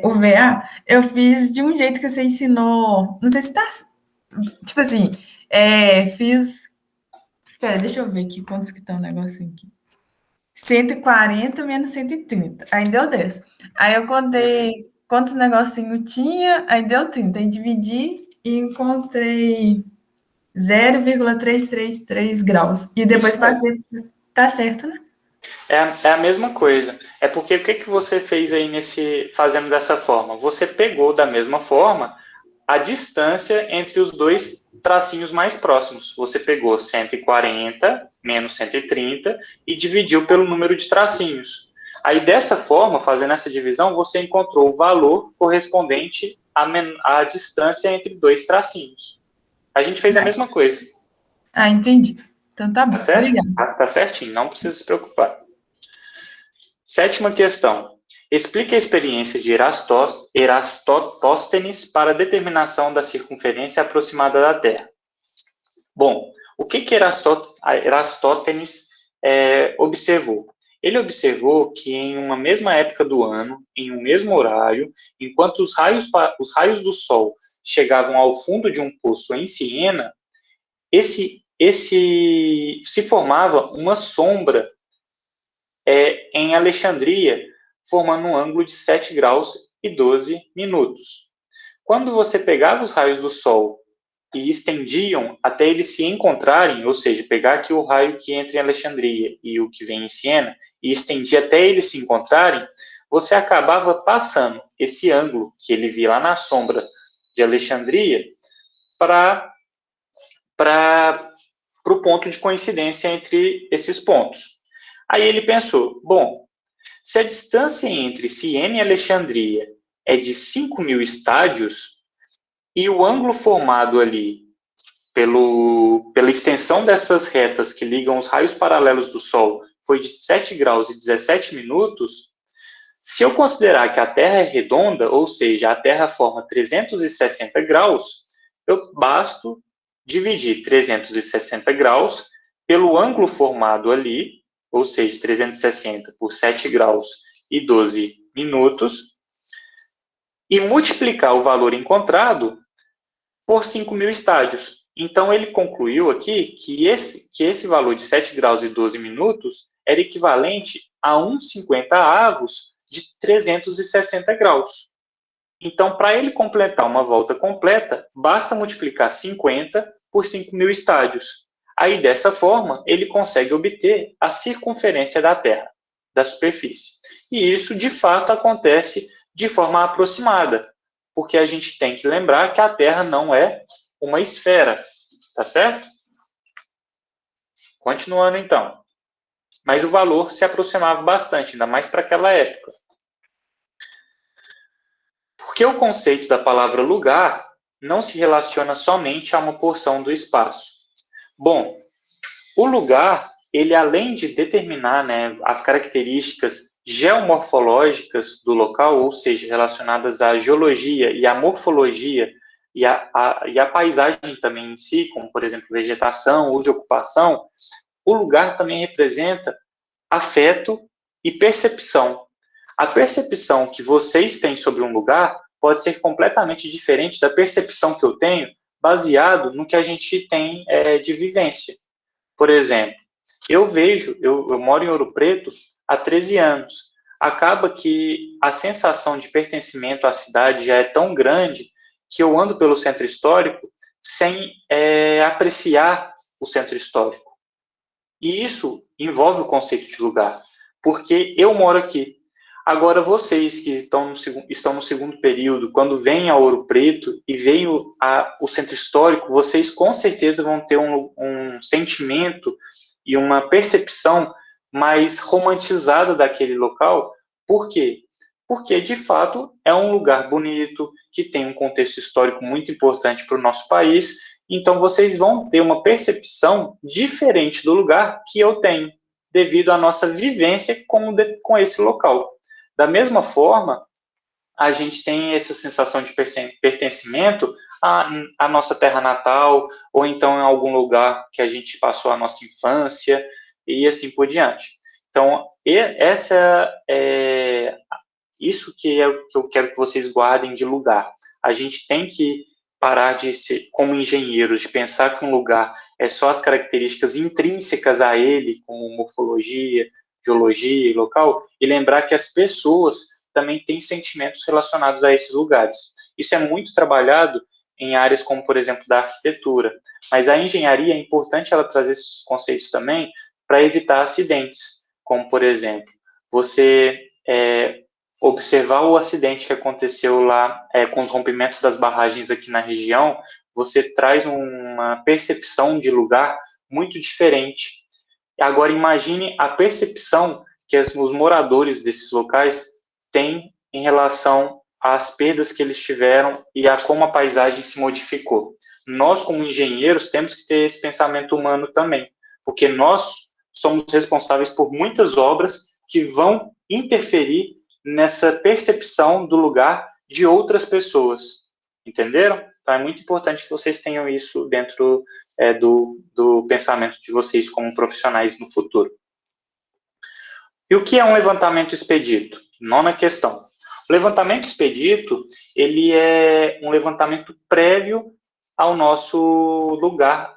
o VA, eu fiz de um jeito que você ensinou. Não sei se tá. Tipo assim, fiz. Espera, deixa eu ver aqui quantos que tá o negocinho aqui. 140 menos 130. Aí deu 10. Aí eu contei quantos negocinhos tinha, aí deu 30. Aí dividi e encontrei 0,333 graus. E depois passei. Tá certo, né? É a mesma coisa. É porque o que você fez aí fazendo dessa forma? Você pegou da mesma forma a distância entre os dois tracinhos mais próximos. Você pegou 140 menos 130 e dividiu pelo número de tracinhos. Aí, dessa forma, fazendo essa divisão, você encontrou o valor correspondente à distância entre dois tracinhos. A gente fez a mesma coisa. Ah, entendi. Então tá bom. Tá certo? Obrigada. Tá certinho, não precisa se preocupar. 7ª questão. Explique a experiência de Eratóstenes para a determinação da circunferência aproximada da Terra. Bom, o que Eratóstenes observou? Ele observou que em uma mesma época do ano, em um mesmo horário, enquanto os raios do Sol chegavam ao fundo de um poço em Siena, se formava uma sombra em Alexandria, formando um ângulo de 7 graus e 12 minutos. Quando você pegava os raios do Sol e estendiam até eles se encontrarem, ou seja, pegar aqui o raio que entra em Alexandria e o que vem em Siena, e estendia até eles se encontrarem, você acabava passando esse ângulo que ele via lá na sombra de Alexandria para o ponto de coincidência entre esses pontos. Aí ele pensou, bom, se a distância entre Siena e Alexandria é de 5.000 estádios, e o ângulo formado ali pela extensão dessas retas que ligam os raios paralelos do Sol foi de 7 graus e 17 minutos, se eu considerar que a Terra é redonda, ou seja, a Terra forma 360 graus, eu basto dividir 360 graus pelo ângulo formado ali, ou seja, 360 por 7 graus e 12 minutos, e multiplicar o valor encontrado por 5.000 estádios. Então, ele concluiu aqui que esse valor de 7 graus e 12 minutos era equivalente a 1/50 de 360 graus. Então, para ele completar uma volta completa, basta multiplicar 50 por 5.000 estádios. Aí, dessa forma, ele consegue obter a circunferência da Terra, da superfície. E isso, de fato, acontece de forma aproximada, porque a gente tem que lembrar que a Terra não é uma esfera, tá certo? Continuando, então. Mas o valor se aproximava bastante, ainda mais para aquela época. Porque o conceito da palavra lugar não se relaciona somente a uma porção do espaço. Bom, o lugar, ele além de determinar, né, as características geomorfológicas do local, ou seja, relacionadas à geologia e à morfologia e a paisagem também em si, como, por exemplo, vegetação, uso e ocupação, o lugar também representa afeto e percepção. A percepção que vocês têm sobre um lugar pode ser completamente diferente da percepção que eu tenho, baseado no que a gente tem de vivência. Por exemplo, eu moro em Ouro Preto há 13 anos. Acaba que a sensação de pertencimento à cidade já é tão grande que eu ando pelo centro histórico sem apreciar o centro histórico. E isso envolve o conceito de lugar, porque eu moro aqui. Agora, vocês que estão no segundo período, quando vêm a Ouro Preto e veem o centro histórico, vocês com certeza vão ter um sentimento e uma percepção mais romantizada daquele local. Por quê? Porque, de fato, é um lugar bonito, que tem um contexto histórico muito importante para o nosso país. Então, vocês vão ter uma percepção diferente do lugar que eu tenho, devido à nossa vivência com esse local. Da mesma forma, a gente tem essa sensação de pertencimento à nossa terra natal, ou então em algum lugar que a gente passou a nossa infância, e assim por diante. Então, isso que eu quero que vocês guardem de lugar. A gente tem que parar de ser, como engenheiros, de pensar que um lugar é só as características intrínsecas a ele, como morfologia, geologia e local, e lembrar que as pessoas também têm sentimentos relacionados a esses lugares. Isso é muito trabalhado em áreas como, por exemplo, da arquitetura, mas a engenharia é importante ela trazer esses conceitos também para evitar acidentes, como, por exemplo, você observar o acidente que aconteceu lá com os rompimentos das barragens aqui na região, você traz uma percepção de lugar muito diferente. Agora, imagine a percepção que os moradores desses locais têm em relação às perdas que eles tiveram e a como a paisagem se modificou. Nós, como engenheiros, temos que ter esse pensamento humano também, porque nós somos responsáveis por muitas obras que vão interferir nessa percepção do lugar de outras pessoas. Entenderam? Então, é muito importante que vocês tenham isso dentro do pensamento de vocês como profissionais no futuro. E o que é um levantamento expedito? Nona questão. O levantamento expedito, ele é um levantamento prévio ao nosso lugar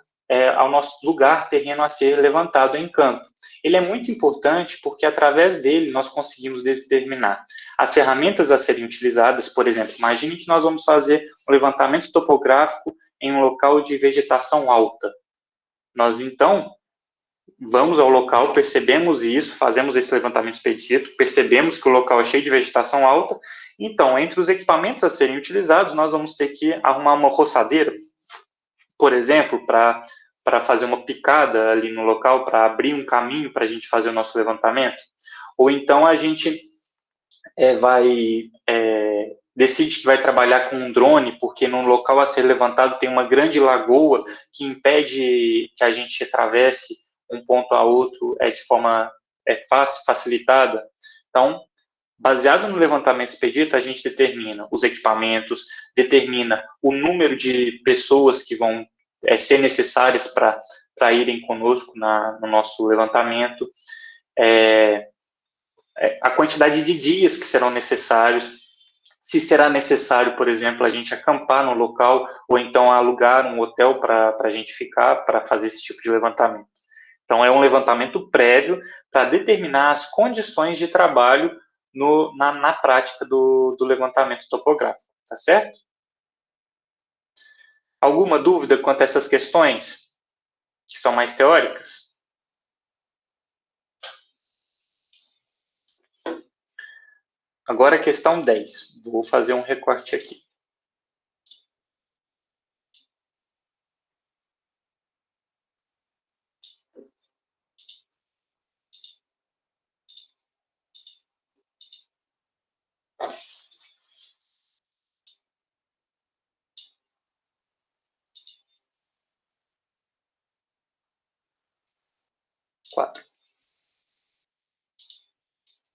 terreno a ser levantado em campo. Ele é muito importante porque, através dele, nós conseguimos determinar as ferramentas a serem utilizadas. Por exemplo, imagine que nós vamos fazer um levantamento topográfico em um local de vegetação alta. Nós, então, vamos ao local, percebemos isso, fazemos esse levantamento expedito, percebemos que o local é cheio de vegetação alta. Então, entre os equipamentos a serem utilizados, nós vamos ter que arrumar uma roçadeira, por exemplo, para fazer uma picada ali no local, para abrir um caminho para a gente fazer o nosso levantamento. Ou então a gente decide que vai trabalhar com um drone, porque no local a ser levantado tem uma grande lagoa que impede que a gente atravesse um ponto a outro de forma fácil, facilitada. Então, baseado no levantamento expedito, a gente determina os equipamentos, determina o número de pessoas que vão ser necessárias para irem conosco no nosso levantamento, a quantidade de dias que serão necessários, se será necessário, por exemplo, a gente acampar no local, ou então alugar um hotel para a gente ficar, para fazer esse tipo de levantamento. Então, é um levantamento prévio para determinar as condições de trabalho na prática do levantamento topográfico, tá certo? Alguma dúvida quanto a essas questões, que são mais teóricas? Agora a questão 10. Vou fazer um recorte aqui.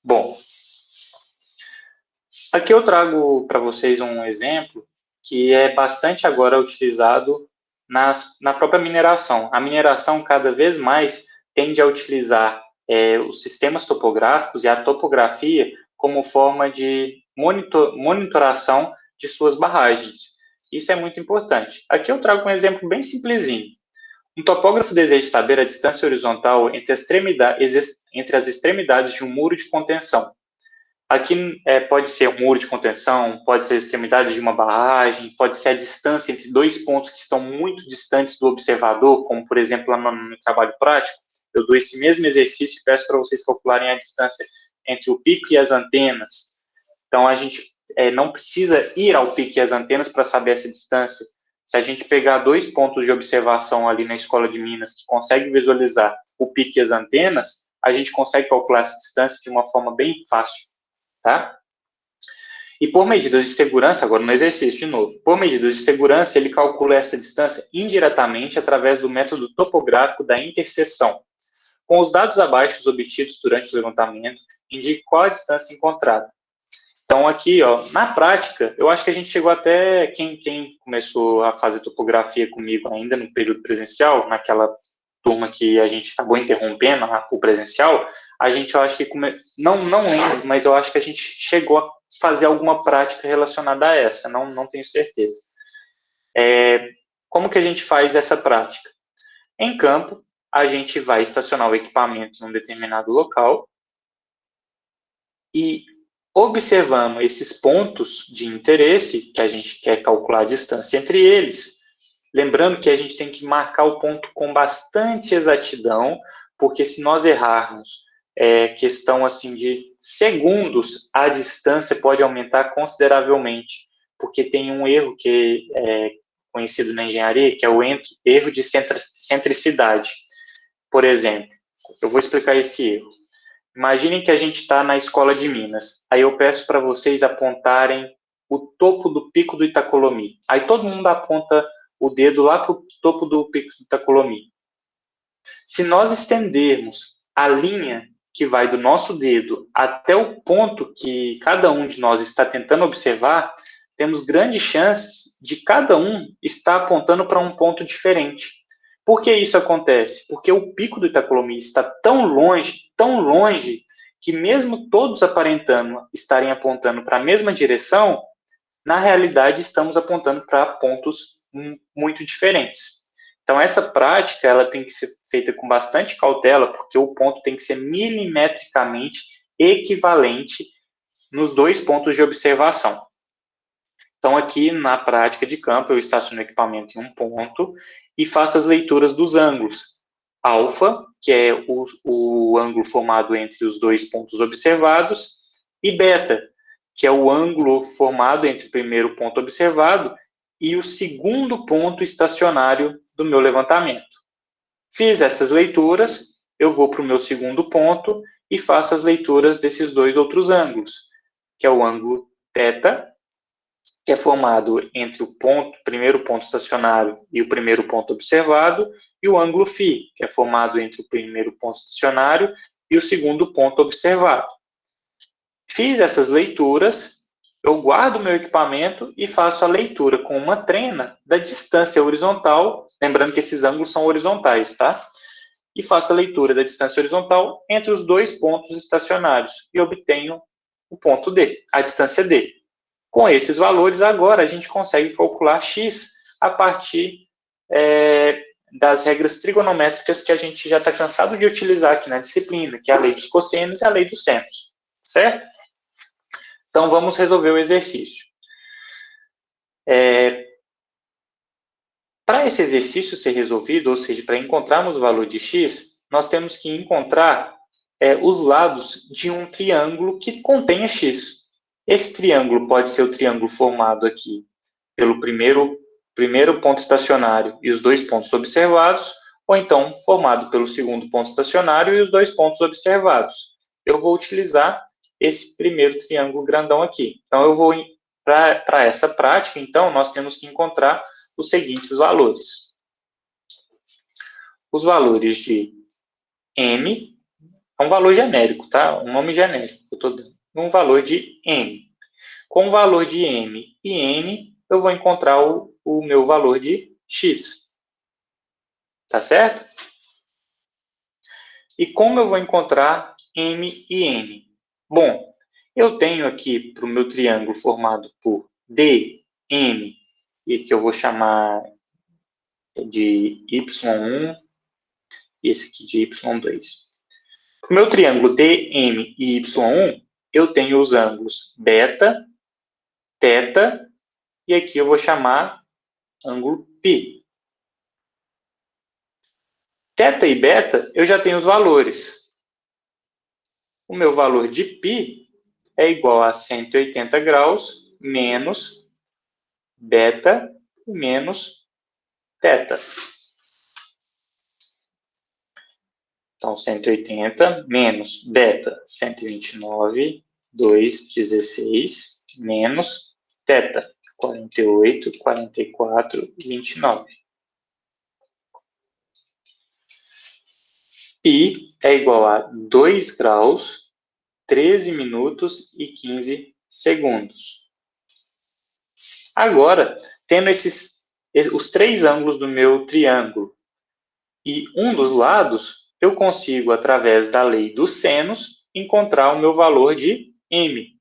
Bom, aqui eu trago para vocês um exemplo que é bastante agora utilizado na própria mineração. A mineração cada vez mais tende a utilizar os sistemas topográficos e a topografia como forma de monitoração de suas barragens. Isso é muito importante. Aqui eu trago um exemplo bem simplesinho. Um topógrafo deseja saber a distância horizontal entre as extremidades de um muro de contenção. Aqui pode ser um muro de contenção, pode ser a extremidade de uma barragem, pode ser a distância entre dois pontos que estão muito distantes do observador, como, por exemplo, lá no trabalho prático. Eu dou esse mesmo exercício e peço para vocês calcularem a distância entre o pico e as antenas. Então, a gente não precisa ir ao pico e as antenas para saber essa distância. Se a gente pegar dois pontos de observação ali na Escola de Minas que consegue visualizar o pico e as antenas, a gente consegue calcular essa distância de uma forma bem fácil, tá? E por medidas de segurança, agora no exercício de novo, por medidas de segurança, ele calcula essa distância indiretamente através do método topográfico da interseção. Com os dados abaixo obtidos durante o levantamento, indique qual a distância encontrada. Então, aqui, ó, na prática, eu acho que a gente chegou até, quem começou a fazer topografia comigo ainda no período presencial, naquela turma que a gente acabou interrompendo o presencial, a gente, eu acho que, não lembro, mas eu acho que a gente chegou a fazer alguma prática relacionada a essa, não tenho certeza. Como que a gente faz essa prática? Em campo, a gente vai estacionar o equipamento num determinado local e observando esses pontos de interesse, que a gente quer calcular a distância entre eles, lembrando que a gente tem que marcar o ponto com bastante exatidão, porque se nós errarmos questão assim de segundos, a distância pode aumentar consideravelmente, porque tem um erro que é conhecido na engenharia, que é o erro de centricidade. Por exemplo, eu vou explicar esse erro. Imaginem que a gente está na Escola de Minas. Aí eu peço para vocês apontarem o topo do Pico do Itacolomi. Aí todo mundo aponta o dedo lá para o topo do Pico do Itacolomi. Se nós estendermos a linha que vai do nosso dedo até o ponto que cada um de nós está tentando observar, temos grandes chances de cada um estar apontando para um ponto diferente. Por que isso acontece? Porque o Pico do Itacolomi está tão longe, que mesmo todos aparentando estarem apontando para a mesma direção, na realidade estamos apontando para pontos muito diferentes. Então, essa prática ela tem que ser feita com bastante cautela, porque o ponto tem que ser milimetricamente equivalente nos dois pontos de observação. Então, aqui na prática de campo, eu estaciono o equipamento em um ponto e faço as leituras dos ângulos. Alfa, que é o ângulo formado entre os dois pontos observados, e beta, que é o ângulo formado entre o primeiro ponto observado e o segundo ponto estacionário do meu levantamento. Fiz essas leituras, eu vou para o meu segundo ponto e faço as leituras desses dois outros ângulos, que é o ângulo θ, que é formado entre o primeiro ponto estacionário e o primeiro ponto observado, e o ângulo φ, que é formado entre o primeiro ponto estacionário e o segundo ponto observado. Fiz essas leituras, eu guardo o meu equipamento e faço a leitura com uma trena da distância horizontal, lembrando que esses ângulos são horizontais, tá? E faço a leitura da distância horizontal entre os dois pontos estacionários e obtenho o ponto D, a distância D. Com esses valores, agora a gente consegue calcular x a partir das regras trigonométricas que a gente já está cansado de utilizar aqui na disciplina, que é a lei dos cossenos e a lei dos senos, certo? Então, vamos resolver o exercício. Para esse exercício ser resolvido, ou seja, para encontrarmos o valor de x, nós temos que encontrar os lados de um triângulo que contenha x. Esse triângulo pode ser o triângulo formado aqui pelo primeiro ponto estacionário e os dois pontos observados, ou então formado pelo segundo ponto estacionário e os dois pontos observados. Eu vou utilizar esse primeiro triângulo grandão aqui. Então, eu vou, para essa prática, então, nós temos que encontrar os seguintes valores. Os valores de m, é um valor genérico, tá? Um nome genérico que eu estou dando. Um valor de m. Com o valor de m e n, eu vou encontrar o meu valor de x. Tá certo? E como eu vou encontrar m e n? Bom, eu tenho aqui para o meu triângulo formado por D, M, e que eu vou chamar de Y1 e esse aqui de Y2. Para o meu triângulo DM e Y1, eu tenho os ângulos beta, θ, e aqui eu vou chamar ângulo π. Θ e beta, eu já tenho os valores. O meu valor de π é igual a 180 graus menos beta menos θ. Então, 180 menos beta, 129, 216, menos θ, 48, 44, 29. Π é igual a 2 graus, 13 minutos e 15 segundos. Agora, tendo os três ângulos do meu triângulo e um dos lados, eu consigo, através da lei dos senos, encontrar o meu valor de m.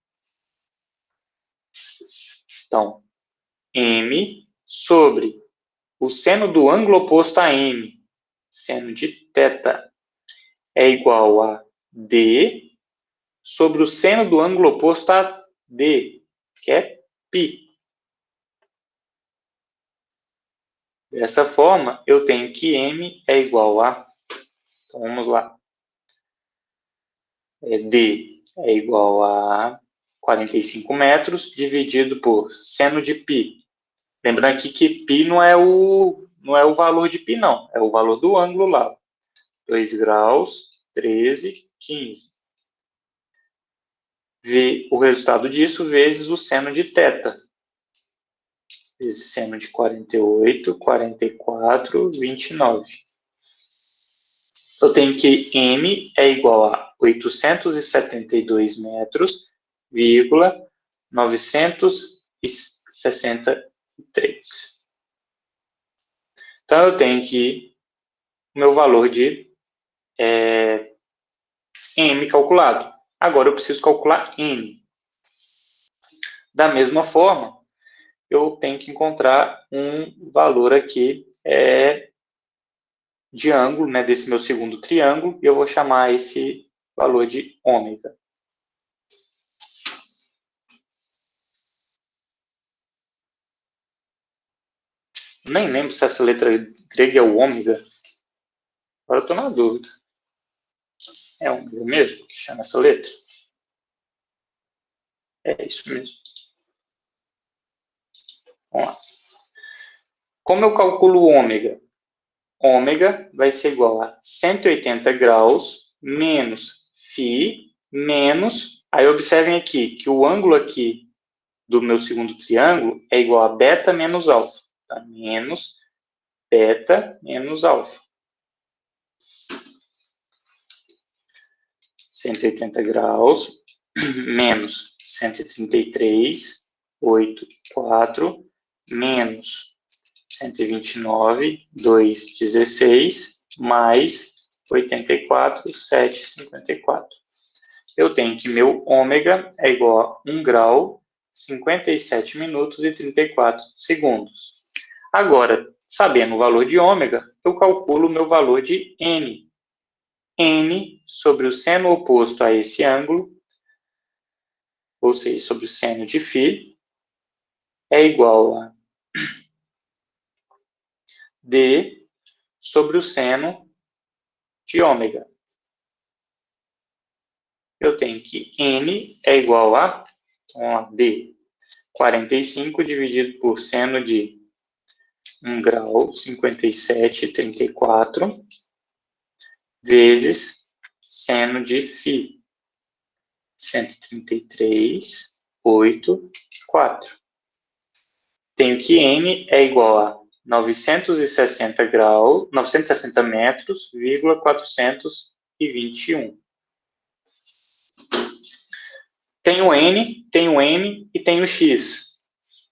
Então, m sobre o seno do ângulo oposto a m, seno de θ, é igual a d sobre o seno do ângulo oposto a d, que é π. Dessa forma, eu tenho que m é igual a... Então, vamos lá. D é igual a 45 metros dividido por seno de π. Lembrando aqui que π não é o valor de π, não. É o valor do ângulo lá. 2 graus, 13, 15. O resultado disso vezes o seno de θ. Vezes seno de 48, 44, 29. Eu tenho que m é igual a 872 metros, 963. Então, eu tenho que o meu valor de m calculado. Agora, eu preciso calcular n. Da mesma forma, eu tenho que encontrar um valor aqui de ângulo, né, desse meu segundo triângulo, e eu vou chamar esse valor de ômega. Nem lembro se essa letra grega é o ômega. Agora eu estou na dúvida. É ômega mesmo que chama essa letra? É isso mesmo. Vamos lá. Como eu calculo ômega? Ômega vai ser igual a 180 graus menos φ menos... Aí observem aqui que o ângulo aqui do meu segundo triângulo é igual a beta menos alfa. Tá? Menos beta menos alfa. 180 graus menos 133,8,4 menos 129,2,16 mais 84,7,54. Eu tenho que meu ômega é igual a 1 grau, 57 minutos e 34 segundos. Agora, sabendo o valor de ômega, eu calculo o meu valor de n. N sobre o seno oposto a esse ângulo, ou seja, sobre o seno de φ, é igual a D sobre o seno de ômega. Eu tenho que N é igual a, D, 45 dividido por seno de 1 grau, 57,34, vezes seno de φ, 133,8,4. Tenho que N é igual a 960 graus, 960 metros, 421. Tenho N e tenho X.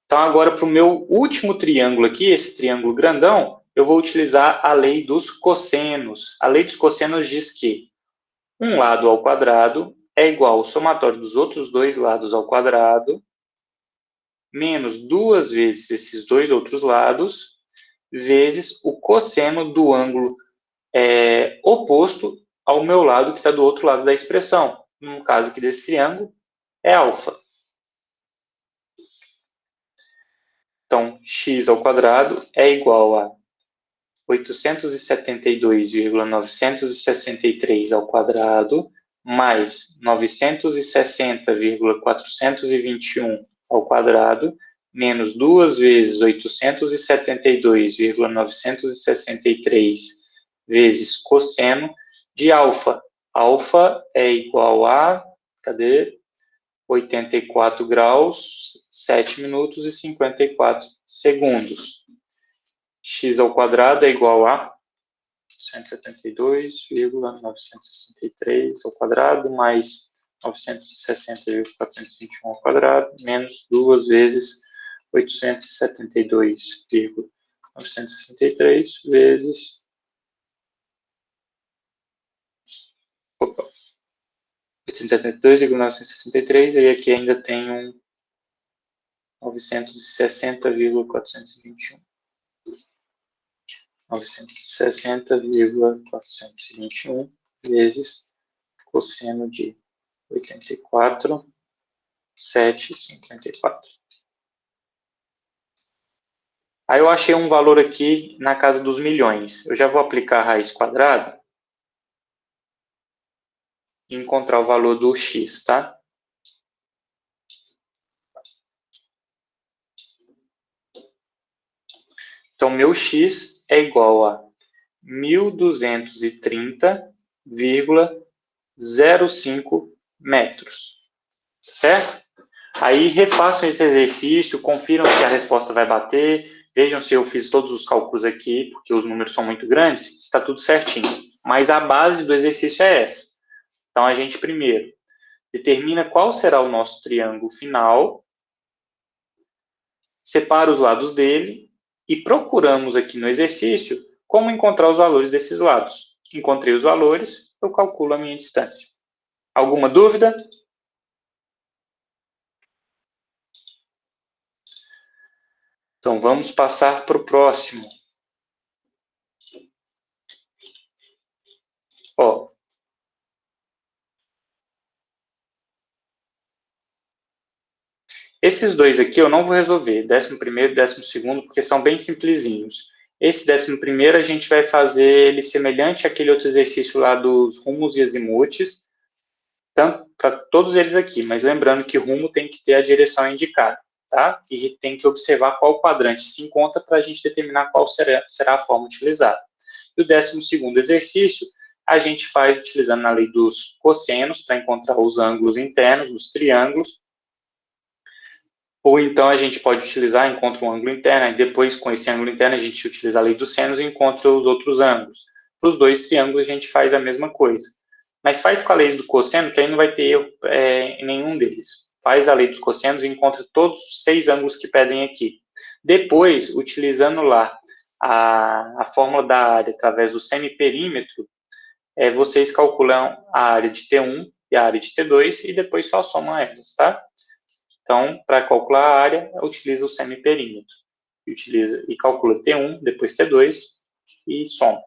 Então, agora, para o meu último triângulo aqui, esse triângulo grandão, eu vou utilizar a lei dos cossenos. A lei dos cossenos diz que um lado ao quadrado é igual ao somatório dos outros dois lados ao quadrado, menos 2 vezes esses dois outros lados, vezes o cosseno do ângulo oposto ao meu lado, que está do outro lado da expressão. No caso aqui desse triângulo, é alfa. Então, x ao quadrado é igual a 872,963 ao quadrado, mais 960,421 ao quadrado, menos 2 vezes 872,963 vezes cosseno de alfa. Alfa é igual a, 84 graus, 7 minutos e 54 segundos. X ao quadrado é igual a 172,963 ao quadrado, mais 960,421 ao quadrado, menos 2 vezes 872,963 vezes 872,963, e aqui ainda tem um 960,421. 960,421 vezes cosseno de 84,754. Aí eu achei um valor aqui na casa dos milhões. Eu já vou aplicar a raiz quadrada e encontrar o valor do x, tá? Então, meu x é igual a 1.230,05 metros. Certo? Aí refaçam esse exercício, confiram se a resposta vai bater, vejam se eu fiz todos os cálculos aqui, porque os números são muito grandes, está tudo certinho. Mas a base do exercício é essa. Então, a gente primeiro determina qual será o nosso triângulo final, separa os lados dele e procuramos aqui no exercício como encontrar os valores desses lados. Encontrei os valores, eu calculo a minha distância. Alguma dúvida? Então, vamos passar para o próximo. Esses dois aqui eu não vou resolver, 11º e 12º, porque são bem simplesinhos. Esse 11º a gente vai fazer ele semelhante àquele outro exercício lá dos rumos e azimutes, tanto para todos eles aqui, mas lembrando que rumo tem que ter a direção indicada, tá? E tem que observar qual quadrante se encontra para a gente determinar qual será a forma utilizada. E o 12º exercício a gente faz utilizando a lei dos cossenos para encontrar os ângulos internos dos triângulos, ou então a gente pode utilizar, encontra um ângulo interno, e depois com esse ângulo interno a gente utiliza a lei dos senos e encontra os outros ângulos. Para os dois triângulos a gente faz a mesma coisa. Mas faz com a lei do cosseno, que aí não vai ter erro em nenhum deles. Faz a lei dos cossenos e encontra todos os 6 ângulos que pedem aqui. Depois, utilizando lá a fórmula da área através do semiperímetro, vocês calculam a área de T1 e a área de T2 e depois só somam elas, tá? Então, para calcular a área, utiliza o semiperímetro. E calcula T1, depois T2 e soma.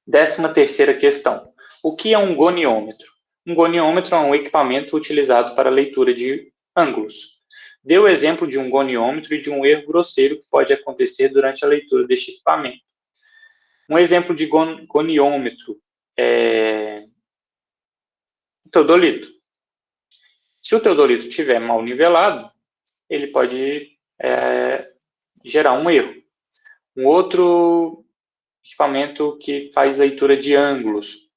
13ª questão. O que é um goniômetro? Um goniômetro é um equipamento utilizado para a leitura de ângulos. Dê o exemplo de um goniômetro e de um erro grosseiro que pode acontecer durante a leitura deste equipamento. Um exemplo de goniômetro é o teodolito. Se o teodolito estiver mal nivelado, ele pode gerar um erro. Um outro equipamento que faz leitura de ângulos,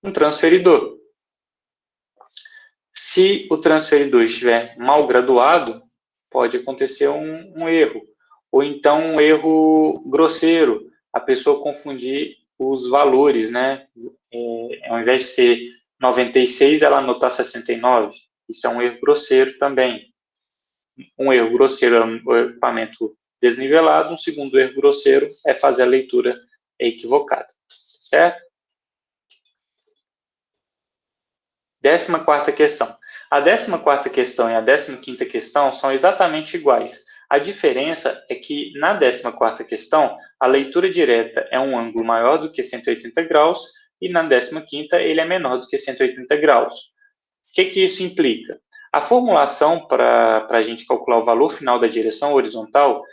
um transferidor. Se o transferidor estiver mal graduado, pode acontecer um erro. Ou então um erro grosseiro, a pessoa confundir os valores, né? Ao invés de ser 96, ela anotar 69. Isso é um erro grosseiro também. Um erro grosseiro é um equipamento desnivelado, um segundo erro grosseiro é fazer a leitura equivocada, certo? 14ª questão. A 14ª questão e a 15ª questão são exatamente iguais. A diferença é que na 14ª questão, a leitura direta é um ângulo maior do que 180 graus e na 15ª ele é menor do que 180 graus. O que isso implica? A formulação para a gente calcular o valor final da direção horizontal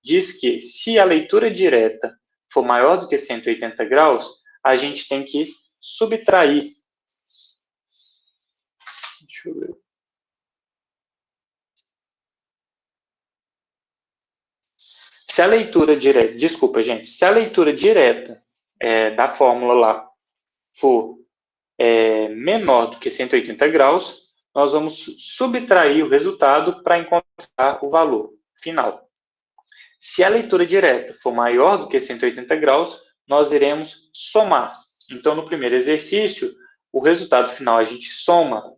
diz que se a leitura direta for maior do que 180 graus, a gente tem que subtrair. Deixa eu ver. Se a leitura direta, desculpa, gente, se a leitura direta da fórmula lá for menor do que 180 graus, nós vamos subtrair o resultado para encontrar o valor final. Se a leitura direta for maior do que 180 graus, nós iremos somar. Então, no primeiro exercício, o resultado final a gente soma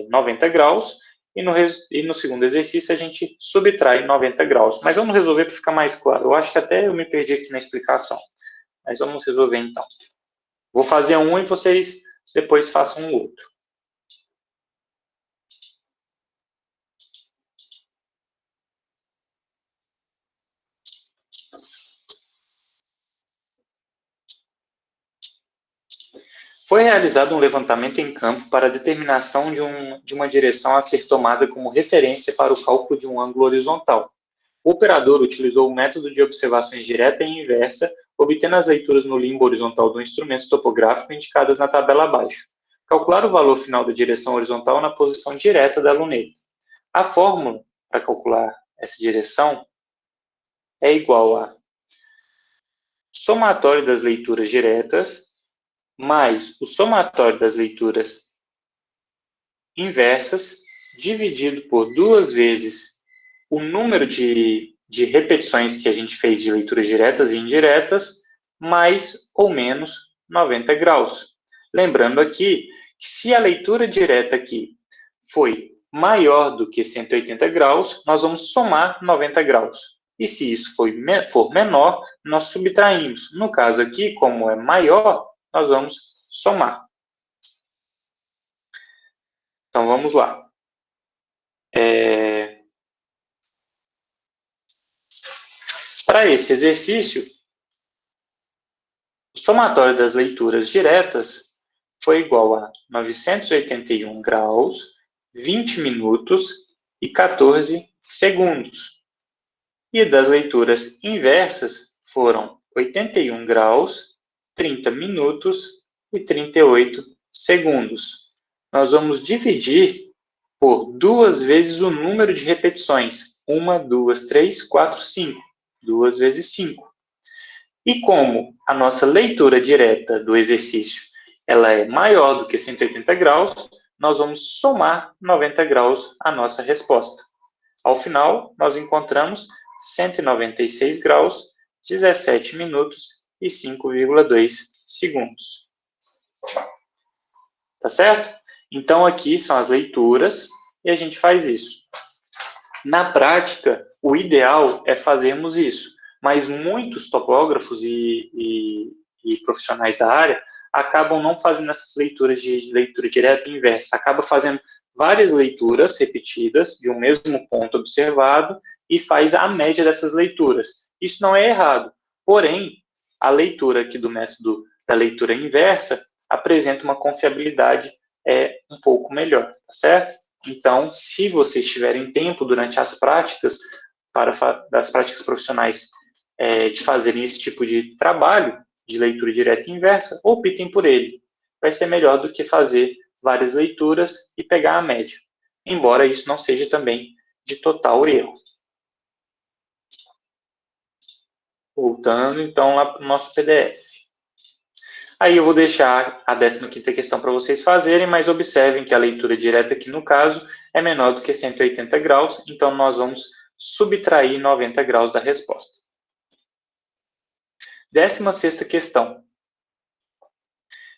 90 graus, e no segundo exercício a gente subtrai 90 graus. Mas vamos resolver para ficar mais claro. Eu acho que até eu me perdi aqui na explicação. Mas vamos resolver então. Vou fazer um e vocês depois façam o outro. Foi realizado um levantamento em campo para a determinação de uma direção a ser tomada como referência para o cálculo de um ângulo horizontal. O operador utilizou o método de observações direta e inversa, obtendo as leituras no limbo horizontal do instrumento topográfico indicadas na tabela abaixo. Calcular o valor final da direção horizontal na posição direta da luneta. A fórmula para calcular essa direção é igual a somatório das leituras diretas mais o somatório das leituras inversas, dividido por 2 vezes o número de repetições que a gente fez de leituras diretas e indiretas, mais ou menos 90 graus. Lembrando aqui que se a leitura direta aqui foi maior do que 180 graus, nós vamos somar 90 graus. E se isso for menor, nós subtraímos. No caso aqui, como é maior, nós vamos somar. Então, vamos lá. Para esse exercício, o somatório das leituras diretas foi igual a 981 graus 20 minutos e 14 segundos. E das leituras inversas foram 81 graus, 30 minutos e 38 segundos. Nós vamos dividir por 2 vezes o número de repetições. 1, 2, 3, 4, 5. 2 vezes 5. E como a nossa leitura direta do exercício ela é maior do que 180 graus, nós vamos somar 90 graus à nossa resposta. Ao final, nós encontramos 196 graus, 17 minutos e 5,2 segundos. Tá certo? Então, aqui são as leituras e a gente faz isso. Na prática, o ideal é fazermos isso, mas muitos topógrafos e profissionais da área acabam não fazendo essas leituras de leitura direta e inversa, acaba fazendo várias leituras repetidas de um mesmo ponto observado e faz a média dessas leituras. Isso não é errado, porém, a leitura aqui do método da leitura inversa apresenta uma confiabilidade um pouco melhor, tá certo? Então, se vocês tiverem tempo durante as práticas, das práticas profissionais, de fazerem esse tipo de trabalho, de leitura direta e inversa, optem por ele. Vai ser melhor do que fazer várias leituras e pegar a média. Embora isso não seja também de total erro. Voltando, então, lá para o nosso PDF. Aí eu vou deixar a 15ª questão para vocês fazerem, mas observem que a leitura direta aqui no caso é menor do que 180 graus, então nós vamos subtrair 90 graus da resposta. 16ª questão.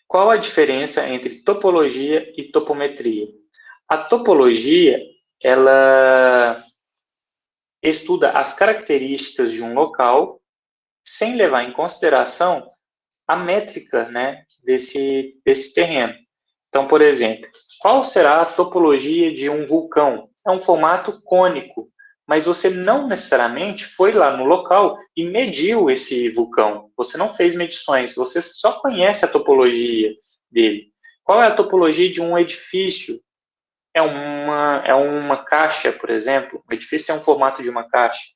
Qual a diferença entre topologia e topometria? A topologia, ela estuda as características de um local sem levar em consideração a métrica, né, desse terreno. Então, por exemplo, qual será a topologia de um vulcão? É um formato cônico, mas você não necessariamente foi lá no local e mediu esse vulcão. Você não fez medições, você só conhece a topologia dele. Qual é a topologia de um edifício? É uma caixa, por exemplo. O edifício tem um formato de uma caixa.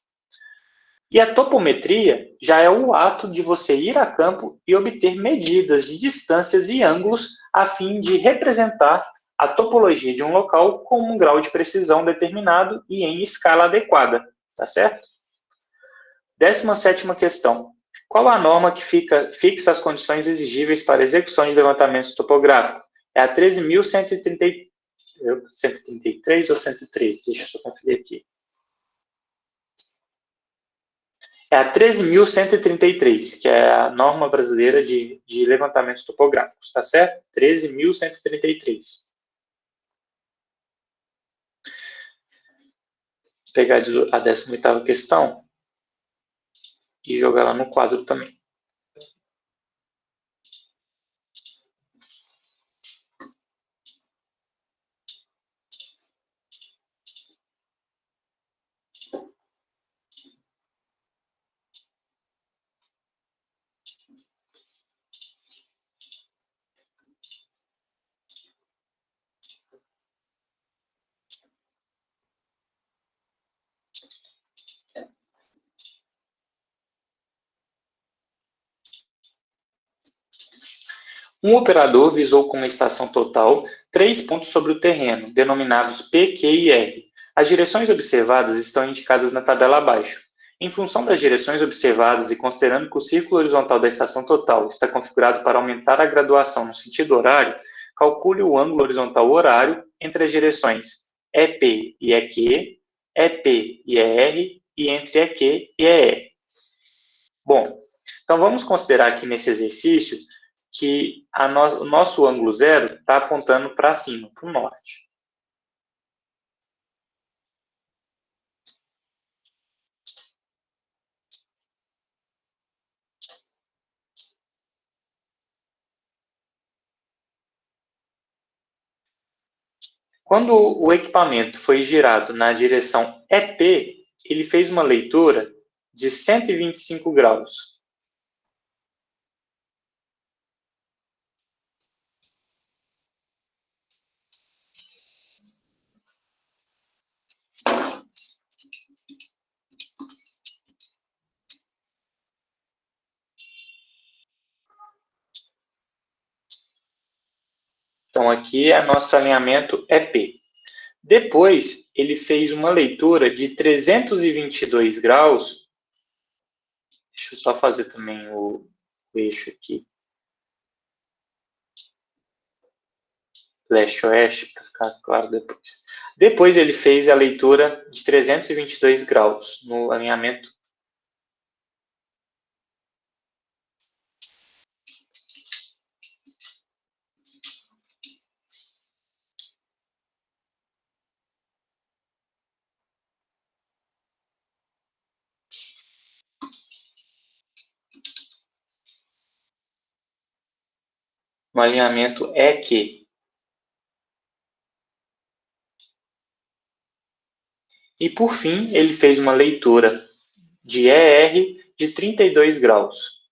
E a topometria já é o ato de você ir a campo e obter medidas de distâncias e ângulos a fim de representar a topologia de um local com um grau de precisão determinado e em escala adequada, tá certo? 17ª questão. Qual a norma que fixa as condições exigíveis para a execução de levantamentos topográficos? É a 13.133 ou 113? Deixa eu só conferir aqui. É a 13.133, que é a norma brasileira de levantamentos topográficos, tá certo? 13.133. Vou pegar a 18ª questão e jogar lá no quadro também. Um operador visou com uma estação total 3 pontos sobre o terreno, denominados P, Q e R. As direções observadas estão indicadas na tabela abaixo. Em função das direções observadas e considerando que o círculo horizontal da estação total está configurado para aumentar a graduação no sentido horário, calcule o ângulo horizontal horário entre as direções EP e EQ, EP e ER e entre EQ e ER. Bom, então vamos considerar aqui nesse exercício que o nosso ângulo zero está apontando para cima, para o norte. Quando o equipamento foi girado na direção EP, ele fez uma leitura de 125 graus. Então, aqui, nosso alinhamento é P. Depois, ele fez uma leitura de 322 graus. Deixa eu só fazer também o eixo aqui. Leste-oeste, para ficar claro depois. Depois, ele fez a leitura de 322 graus no alinhamento. No alinhamento EQ. E, por fim, ele fez uma leitura de ER de 32 graus.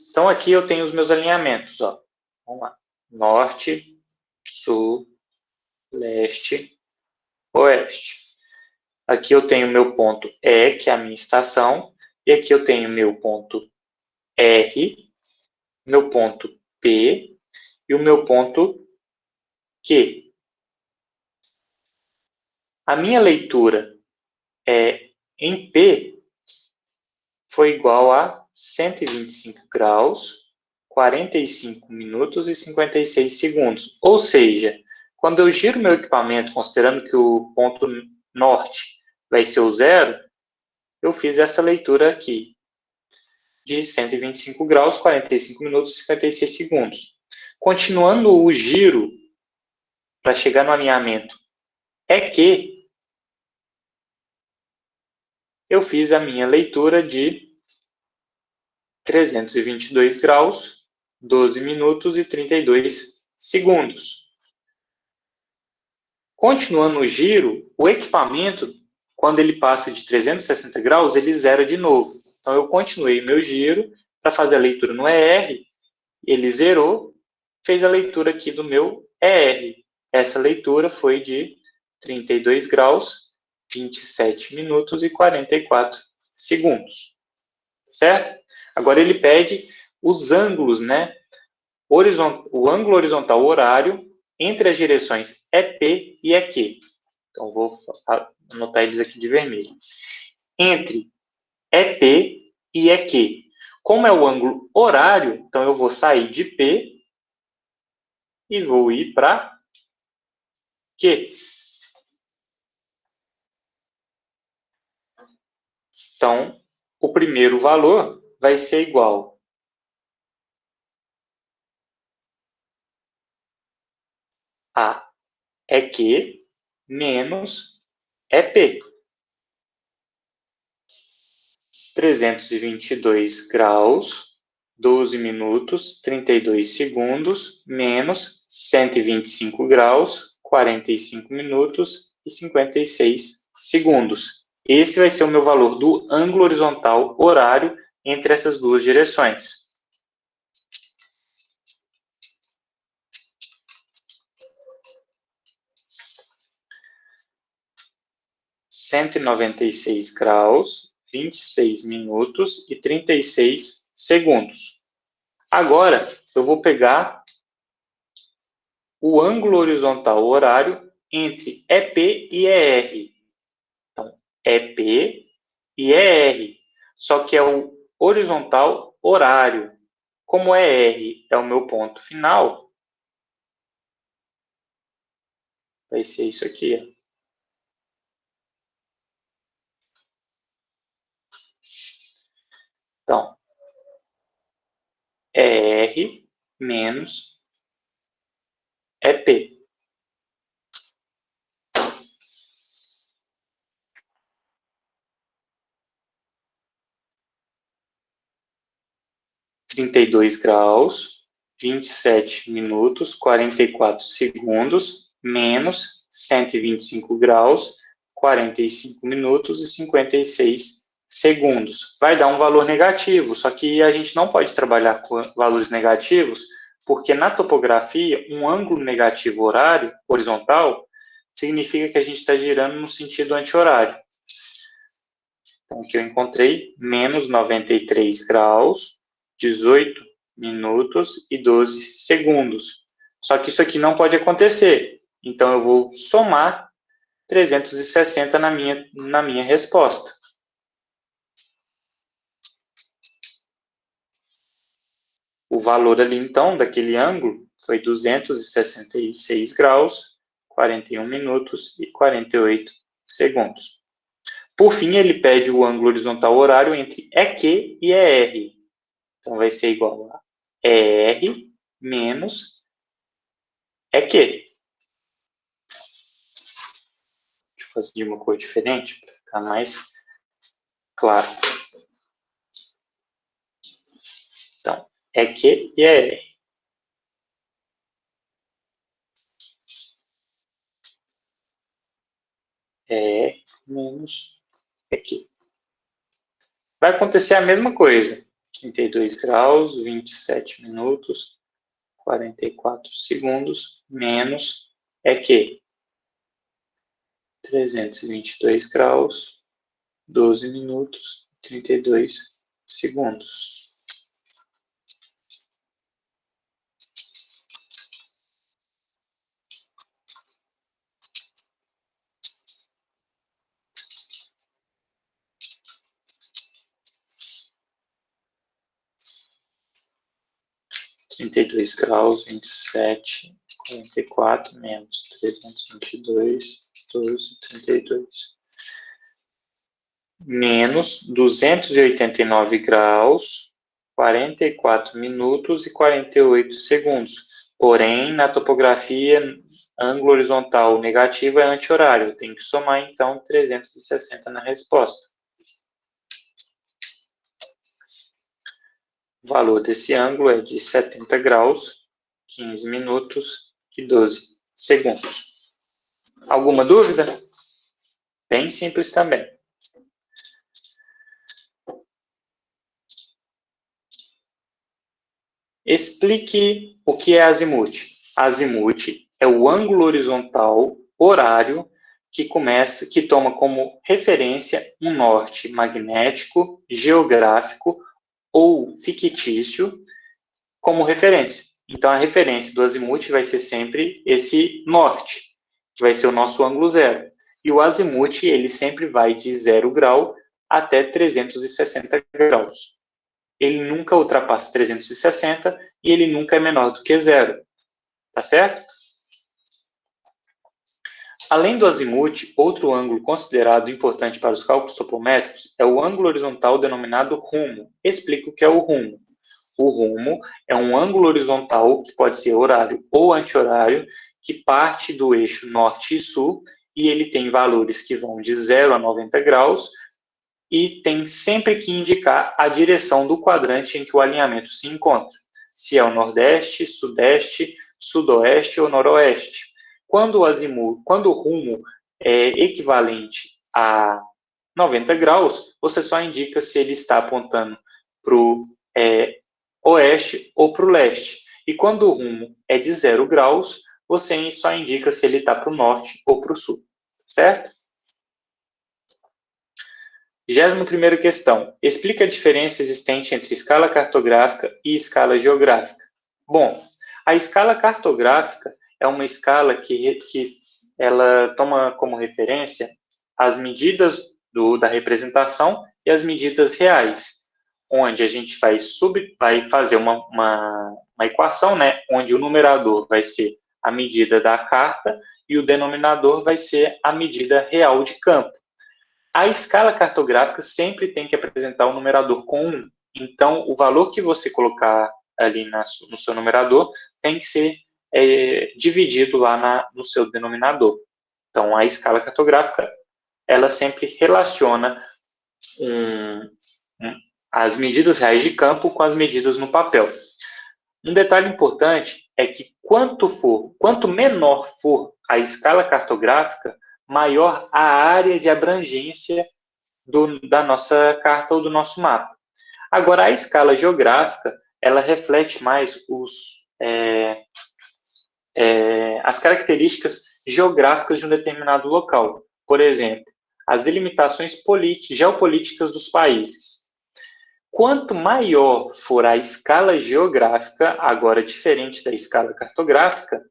Então, aqui eu tenho os meus alinhamentos. Ó. Vamos lá. Norte, sul, leste, oeste. Aqui eu tenho meu ponto E, que é a minha estação. E aqui eu tenho meu ponto R, meu ponto P e o meu ponto Q. A minha leitura em P foi igual a 125 graus, 45 minutos e 56 segundos. Ou seja, quando eu giro meu equipamento, considerando que o ponto norte vai ser o zero, eu fiz essa leitura aqui de 125 graus, 45 minutos e 56 segundos. Continuando o giro para chegar no alinhamento EQ, eu fiz a minha leitura de 322 graus, 12 minutos e 32 segundos. Continuando o giro, o equipamento, quando ele passa de 360 graus, ele zera de novo. Então, eu continuei meu giro para fazer a leitura no ER, ele zerou, fez a leitura aqui do meu ER. Essa leitura foi de 32 graus, 27 minutos e 44 segundos. Certo? Agora ele pede os ângulos, né? O ângulo horizontal horário entre as direções EP e EQ. Então, vou anotar eles aqui de vermelho. Entre EP e EQ. Como é o ângulo horário, então eu vou sair de P e vou ir para Q. Então, o primeiro valor vai ser igual a EQ menos EP. 322 graus, 12 minutos, 32 segundos, menos 125 graus, 45 minutos e 56 segundos. Esse vai ser o meu valor do ângulo horizontal horário entre essas duas direções. (196 graus, 26 minutos e 36 segundos. Agora, eu vou pegar o ângulo horizontal horário entre EP e ER. Então, EP e ER. Só que é o horizontal horário. Como ER é o meu ponto final, vai ser isso aqui, ó. Então, ER menos EP. (32 graus, 27 minutos, 44 segundos, menos 125 graus, 45 minutos e 56 segundos. Vai dar um valor negativo, só que a gente não pode trabalhar com valores negativos, porque na topografia, um ângulo negativo horário, horizontal, significa que a gente está girando no sentido anti-horário. Então, aqui eu encontrei menos 93 graus, 18 minutos e 12 segundos. Só que isso aqui não pode acontecer. Então, eu vou somar 360 na minha resposta. O valor ali, então, daquele ângulo foi 266 graus, 41 minutos e 48 segundos. Por fim, ele pede o ângulo horizontal horário entre EQ e ER. Então, vai ser igual a ER menos EQ. Deixa eu fazer de uma cor diferente para ficar mais claro. Então, EQ e ER. ER menos EQ. Vai acontecer a mesma coisa. 32 graus, 27 minutos, 44 segundos, menos EQ. 322 graus, 12 minutos, 32 segundos. Trinta e dois graus, 27, 44, menos 322, 12, 32. Menos 289 graus, 44 minutos e 48 segundos. Porém, na topografia, ângulo horizontal negativo é anti-horário. Eu tenho que somar, então, 360 na resposta. O valor desse ângulo é de 70 graus, 15 minutos e 12 segundos. Alguma dúvida? Bem simples também. Explique o que é azimuth. Azimuth é o ângulo horizontal horário que toma como referência um norte magnético, geográfico ou fictício como referência. Então, a referência do azimuth vai ser sempre esse norte, que vai ser o nosso ângulo zero. E o azimuth, ele sempre vai de 0 grau até 360 graus. Ele nunca ultrapassa 360 e ele nunca é menor do que zero. Tá certo? Além do azimuth, outro ângulo considerado importante para os cálculos topométricos é o ângulo horizontal denominado rumo. Explico o que é o rumo. O rumo é um ângulo horizontal, que pode ser horário ou anti-horário, que parte do eixo norte e sul, e ele tem valores que vão de 0 a 90 graus, e tem sempre que indicar a direção do quadrante em que o alinhamento se encontra, se é o nordeste, sudeste, sudoeste ou noroeste. Quando o rumo é equivalente a 90 graus, você só indica se ele está apontando para o oeste ou para o leste. E quando o rumo é de 0 graus, você só indica se ele está para o norte ou para o sul. Certo? 21ª questão. Explica a diferença existente entre escala cartográfica e escala geográfica. Bom, a escala cartográfica é uma escala que ela toma como referência as medidas da representação e as medidas reais, onde a gente vai fazer uma equação, né, onde o numerador vai ser a medida da carta e o denominador vai ser a medida real de campo. A escala cartográfica sempre tem que apresentar o numerador com 1. Então, o valor que você colocar ali no seu numerador tem que ser dividido lá no seu denominador. Então, a escala cartográfica, ela sempre relaciona as medidas reais de campo com as medidas no papel. Um detalhe importante é que quanto menor for a escala cartográfica, maior a área de abrangência da nossa carta ou do nosso mapa. Agora, a escala geográfica, ela reflete mais as características geográficas de um determinado local. Por exemplo, as delimitações geopolíticas dos países. Quanto maior for a escala geográfica, agora diferente da escala cartográfica,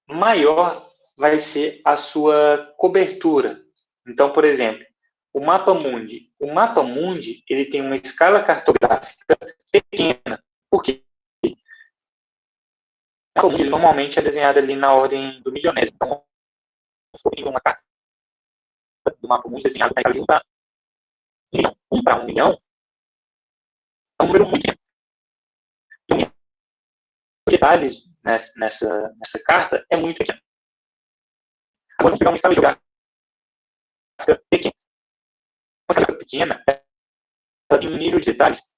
maior vai ser a sua cobertura. Então, por exemplo, o mapa mundi. O mapa mundi, ele tem uma escala cartográfica pequena. Por quê? O mapa mundi normalmente é desenhado ali na ordem do milionésimo. Então, vamos uma carta do mapa mundi desenhado na escala de 1 para 1 milhão. 1 para 1 milhão é um número muito pequeno. Os detalhes nessa carta é muito pequeno. Agora, vamos pegar uma escala geográfica pequena. Uma escala pequena, ela tem um nível de detalhes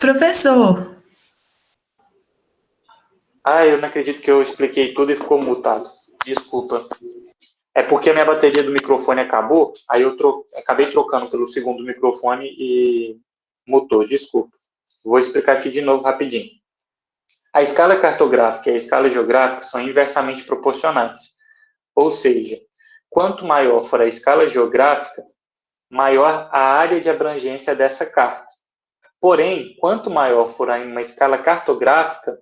Professor, eu não acredito que eu expliquei tudo e ficou mutado. Desculpa. É porque a minha bateria do microfone acabou, aí eu acabei trocando pelo segundo microfone e mutou. Desculpa. Vou explicar aqui de novo rapidinho. A escala cartográfica e a escala geográfica são inversamente proporcionais. Ou seja, quanto maior for a escala geográfica, maior a área de abrangência dessa carta. Porém, quanto maior for uma escala cartográfica,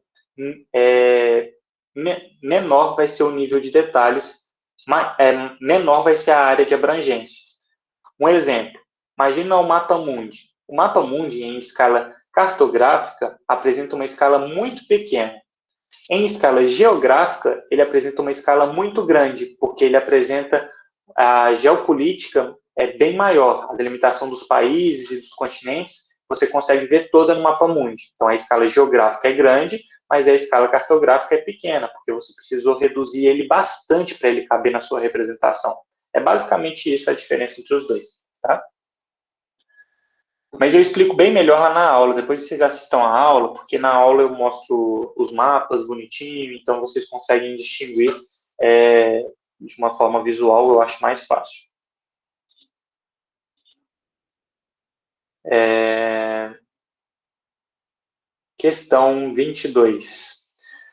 menor vai ser o nível de detalhes, menor vai ser a área de abrangência. Um exemplo, imagina o mapa mundi. O mapa mundi, em escala cartográfica, apresenta uma escala muito pequena. Em escala geográfica, ele apresenta uma escala muito grande, porque ele apresenta a geopolítica bem maior, a delimitação dos países e dos continentes, você consegue ver toda no mapa mundi. Então, a escala geográfica é grande, mas a escala cartográfica é pequena, porque você precisou reduzir ele bastante para ele caber na sua representação. É basicamente isso a diferença entre os dois, tá? Mas eu explico bem melhor lá na aula, depois vocês assistam a aula, porque na aula eu mostro os mapas bonitinho, então vocês conseguem distinguir de uma forma visual, eu acho mais fácil. Questão 22.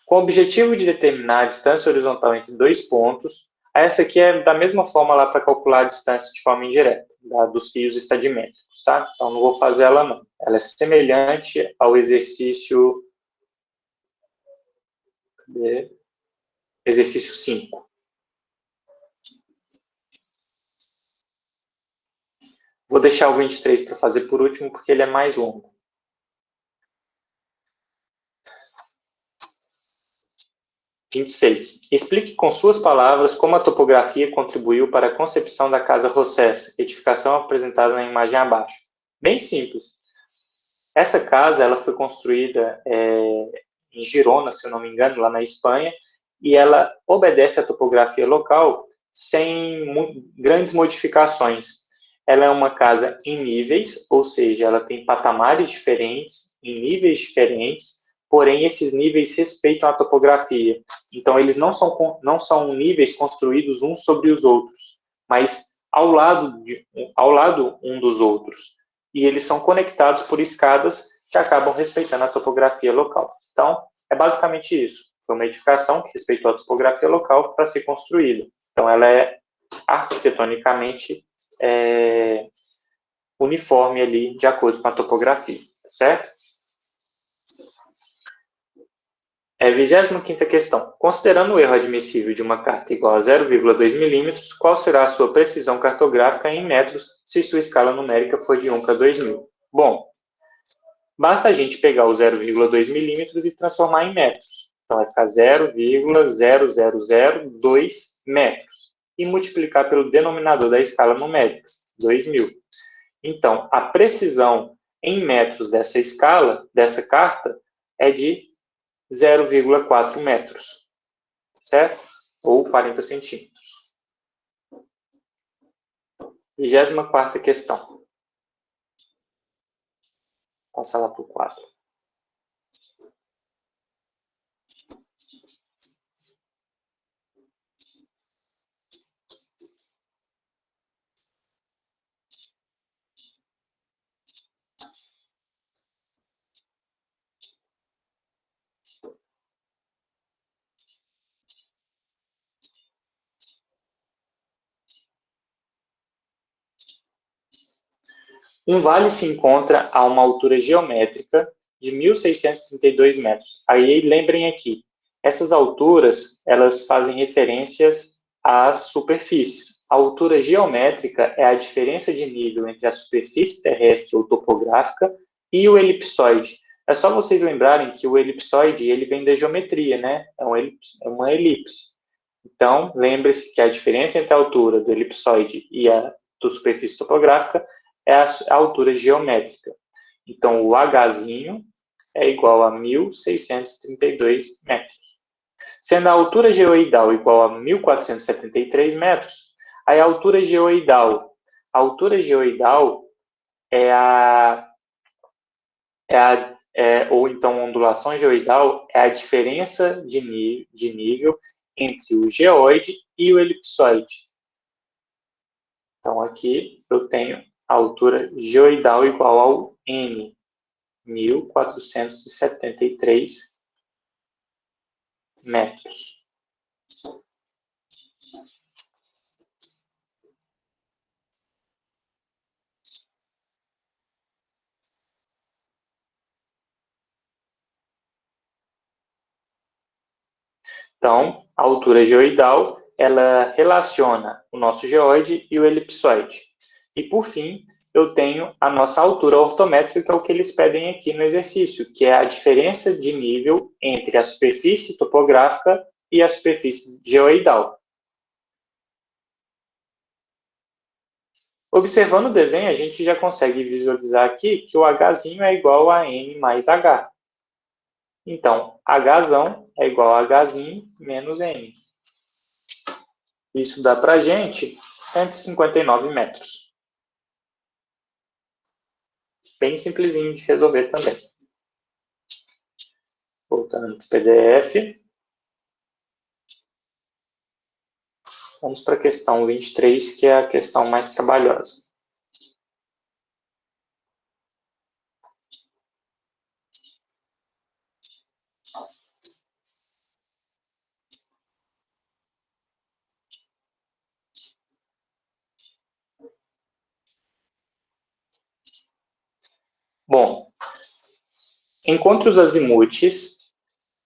Com o objetivo de determinar a distância horizontal entre dois pontos, essa aqui é da mesma forma lá para calcular a distância de forma indireta, dos fios estadimétricos, tá? Então, não vou fazer ela não. Ela é semelhante ao exercício... Cadê? Exercício 5. Vou deixar o 23 para fazer por último, porque ele é mais longo. 26. Explique com suas palavras como a topografia contribuiu para a concepção da Casa Rossés, edificação apresentada na imagem abaixo. Bem simples. Essa casa ela foi construída em Girona, se eu não me engano, lá na Espanha, e ela obedece à topografia local, sem grandes modificações. Ela é uma casa em níveis, ou seja, ela tem patamares diferentes, em níveis diferentes, porém esses níveis respeitam a topografia. Então, eles não são níveis construídos uns sobre os outros, mas ao lado um dos outros. E eles são conectados por escadas que acabam respeitando a topografia local. Então, é basicamente isso. Foi uma edificação que respeitou a topografia local para ser construída. Então, ela é arquitetonicamente uniforme ali, de acordo com a topografia, certo? 25ª questão. Considerando o erro admissível de uma carta igual a 0,2 milímetros, qual será a sua precisão cartográfica em metros se sua escala numérica for de 1 para 2.000? Bom, basta a gente pegar o 0,2 milímetros e transformar em metros. Então, vai ficar 0,0002 metros. E multiplicar pelo denominador da escala numérica, 2.000. Então, a precisão em metros dessa escala, dessa carta, é de 0,4 metros, certo? Ou 40 centímetros. 24ª questão. Passa lá para o 4. Um vale se encontra a uma altura geométrica de 1.632 metros. Aí lembrem aqui, essas alturas, elas fazem referências às superfícies. A altura geométrica é a diferença de nível entre a superfície terrestre ou topográfica e o elipsoide. É só vocês lembrarem que o elipsoide, ele vem da geometria, né? É uma elipse. Então, lembre-se que a diferença entre a altura do elipsoide e a da superfície topográfica é a altura geométrica. Então, o Hzinho é igual a 1.632 metros. Sendo a altura geoidal igual a 1.473 metros, aí a altura geoidal ou então ondulação geoidal, é a diferença de nível entre o geoide e o elipsoide. Então, aqui eu tenho a altura geoidal igual ao N, 1.473 metros. Então, a altura geoidal, ela relaciona o nosso geoide e o elipsoide. E, por fim, eu tenho a nossa altura ortométrica, que é o que eles pedem aqui no exercício, que é a diferença de nível entre a superfície topográfica e a superfície geoidal. Observando o desenho, a gente já consegue visualizar aqui que o Hzinho é igual a N mais H. Então, Hzão é igual a Hzinho menos N. Isso dá para a gente 159 metros. Bem simplesinho de resolver também. Voltando para o PDF. Vamos para a questão 23, que é a questão mais trabalhosa. Bom, encontre os azimutes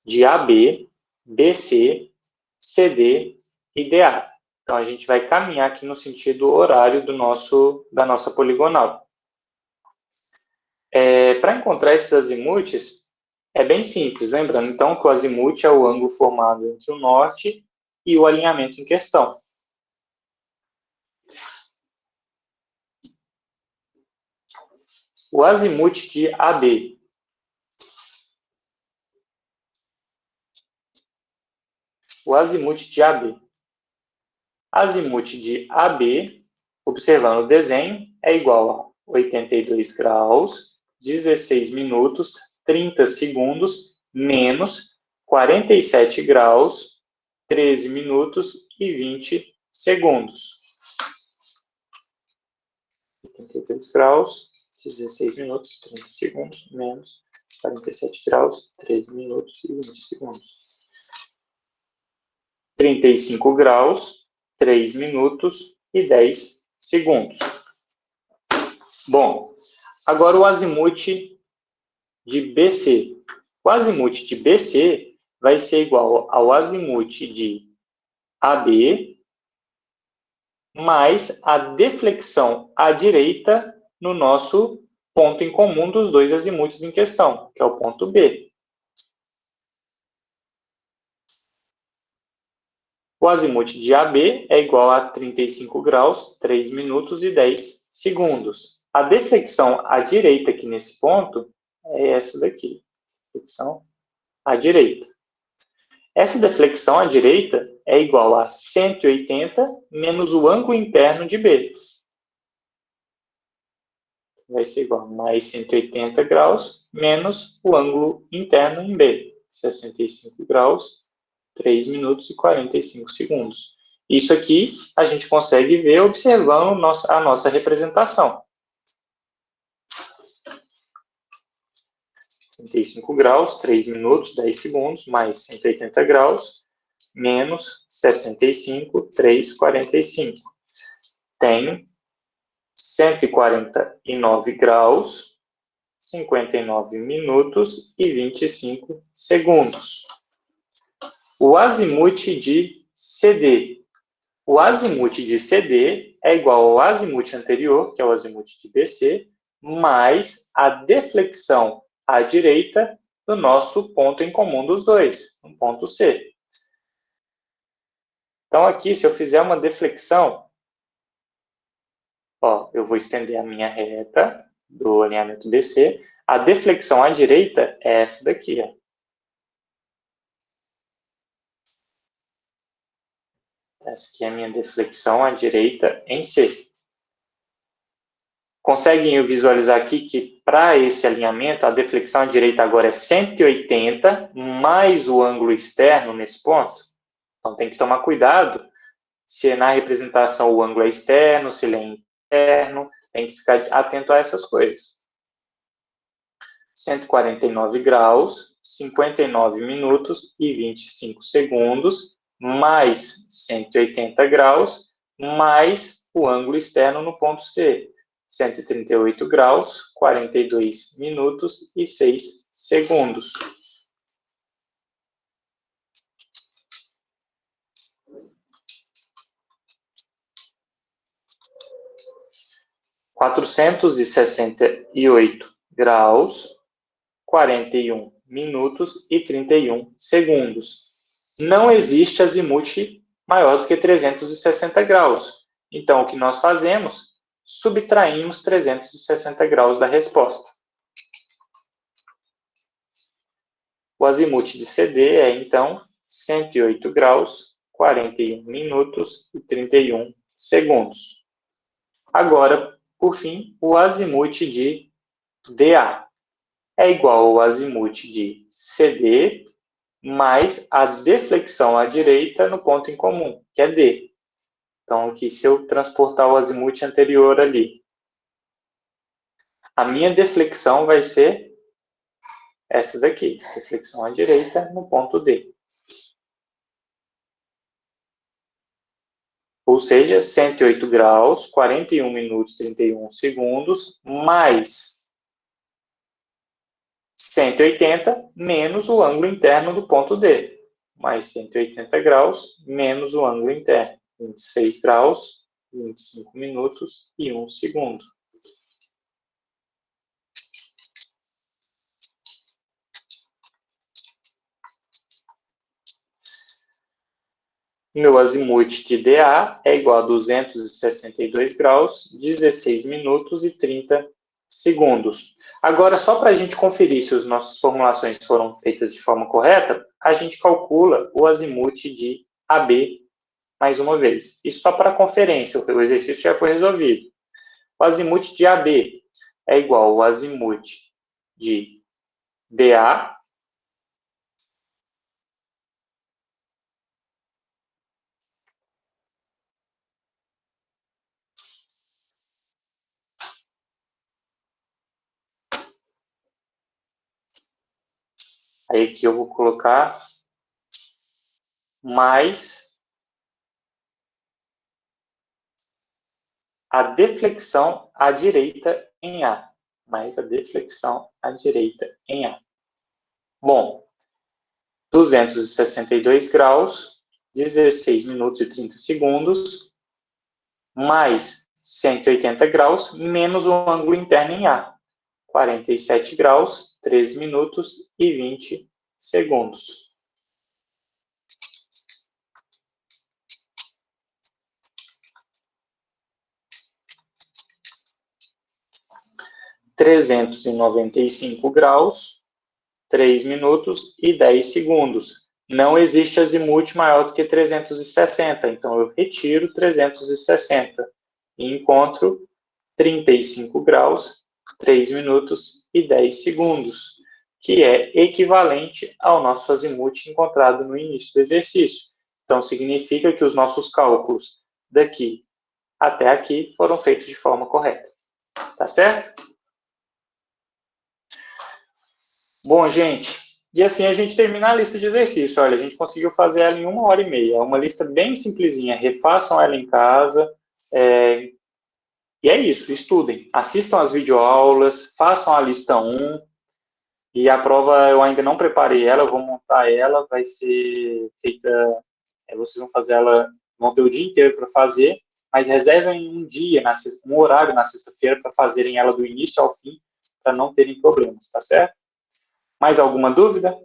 de AB, BC, CD e DA. Então, a gente vai caminhar aqui no sentido horário da nossa poligonal. Para encontrar esses azimutes, é bem simples, lembrando então que o azimute é o ângulo formado entre o norte e o alinhamento em questão. O azimute de AB. O azimute de AB. azimuth de AB, observando o desenho, é igual a 82 graus, 16 minutos, 30 segundos, menos 47 graus, 13 minutos e 20 segundos. 82 graus, 16 minutos, 30 segundos, menos 47 graus, 13 minutos e 20 segundos. 35 graus, 3 minutos e 10 segundos. Bom, agora o azimuth de BC. O azimuth de BC vai ser igual ao azimuth de AB mais a deflexão à direita no nosso ponto em comum dos dois azimuths em questão, que é o ponto B. O azimuth de AB é igual a 35 graus, 3 minutos e 10 segundos. A deflexão à direita aqui nesse ponto é essa daqui, deflexão à direita. Essa deflexão à direita é igual a 180 menos o ângulo interno de B. Vai ser igual a mais 180 graus menos o ângulo interno em B, 65 graus, 3 minutos e 45 segundos. Isso aqui a gente consegue ver observando a nossa representação. 35 graus, 3 minutos, 10 segundos, mais 180 graus, menos 65, 3, 45. Tenho 149 graus, 59 minutos e 25 segundos. O azimuth de CD. O azimuth de CD é igual ao azimuth anterior, que é o azimuth de BC, mais a deflexão à direita do nosso ponto em comum dos dois, o ponto C. Então, aqui, se eu fizer uma deflexão, eu vou estender a minha reta do alinhamento BC. A deflexão à direita é essa daqui, ó. Essa aqui é a minha deflexão à direita em C. Conseguem visualizar aqui que, para esse alinhamento, a deflexão à direita agora é 180, mais o ângulo externo nesse ponto? Então, tem que tomar cuidado se na representação o ângulo é externo, se ele é interno, tem que ficar atento a essas coisas. 149 graus, 59 minutos e 25 segundos, mais 180 graus, mais o ângulo externo no ponto C. 138 graus, 42 minutos e 6 segundos. (468 graus, 41 minutos e 31 segundos. Não existe azimuth maior do que 360 graus. Então, o que nós fazemos? Subtraímos 360 graus da resposta. O azimuth de CD é, então, 108 graus, 41 minutos e 31 segundos. Agora, por fim, o azimuth de DA é igual ao azimuth de CD mais a deflexão à direita no ponto em comum, que é D. Então, aqui, se eu transportar o azimuth anterior ali, a minha deflexão vai ser essa daqui, deflexão à direita no ponto D. Ou seja, 108 graus, 41 minutos e 31 segundos, mais 180 menos o ângulo interno do ponto D. Mais 180 graus menos o ângulo interno. 26 graus, 25 minutos e 1 segundo. Meu azimuth de DA é igual a 262 graus, 16 minutos e 30 segundos. Agora, só para a gente conferir se as nossas formulações foram feitas de forma correta, a gente calcula o azimuth de AB mais uma vez. Isso só para conferência, o exercício já foi resolvido. O azimuth de AB é igual ao azimuth de DA aí aqui eu vou colocar mais a deflexão à direita em A. Mais a deflexão à direita em A. Bom, 262 graus, 16 minutos e 30 segundos, mais 180 graus, menos o ângulo interno em A. 47 graus, 13 minutos e 20 segundos. €395, 3 minutos e 10 segundos. Não existe azimuth maior do que 360, então eu retiro 360 e encontro 35 graus, 3 minutos e 10 segundos, que é equivalente ao nosso azimuth encontrado no início do exercício. Então, significa que os nossos cálculos daqui até aqui foram feitos de forma correta. Tá certo? Bom, gente, e assim a gente termina a lista de exercícios. Olha, a gente conseguiu fazer ela em 1h30. É uma lista bem simplesinha. Refaçam ela em casa. E é isso, estudem. Assistam as videoaulas, façam a lista 1. E a prova eu ainda não preparei ela, eu vou montar ela. Vai ser feita... vocês vão fazer ela... Vão ter o dia inteiro para fazer, mas reservem um dia, um horário na sexta-feira para fazerem ela do início ao fim, para não terem problemas, tá certo? Mais alguma dúvida?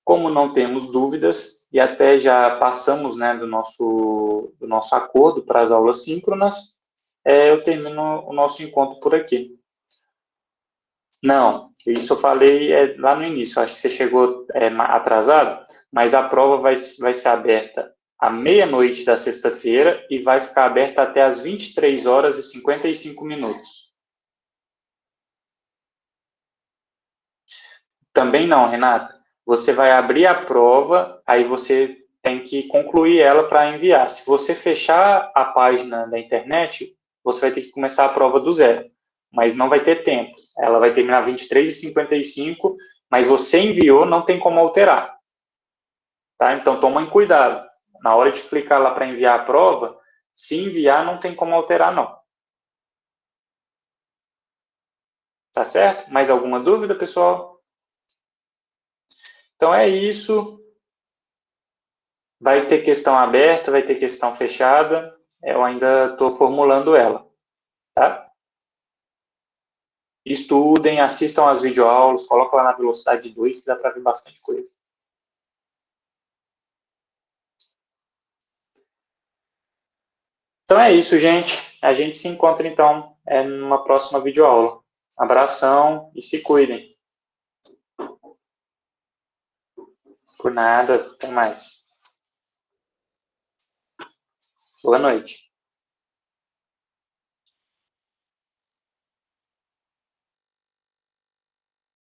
Como não temos dúvidas, e até já passamos, né, do nosso acordo para as aulas síncronas, eu termino o nosso encontro por aqui. Não, isso eu falei lá no início, acho que você chegou atrasado, mas a prova vai ser aberta à meia-noite da sexta-feira e vai ficar aberta até às 23h55. Também não, Renata. Você vai abrir a prova, aí você tem que concluir ela para enviar. Se você fechar a página da internet, você vai ter que começar a prova do zero. Mas não vai ter tempo. Ela vai terminar 23h55, mas você enviou, não tem como alterar. Tá? Então, tomem cuidado. Na hora de clicar lá para enviar a prova, se enviar, não tem como alterar, não. Tá certo? Mais alguma dúvida, pessoal? Então, é isso. Vai ter questão aberta, vai ter questão fechada. Eu ainda estou formulando ela, tá? Estudem, assistam às videoaulas, coloca lá na velocidade 2, que dá para ver bastante coisa. Então é isso, gente. A gente se encontra, então, numa próxima videoaula. Abração e se cuidem. Por nada, até mais. Boa noite.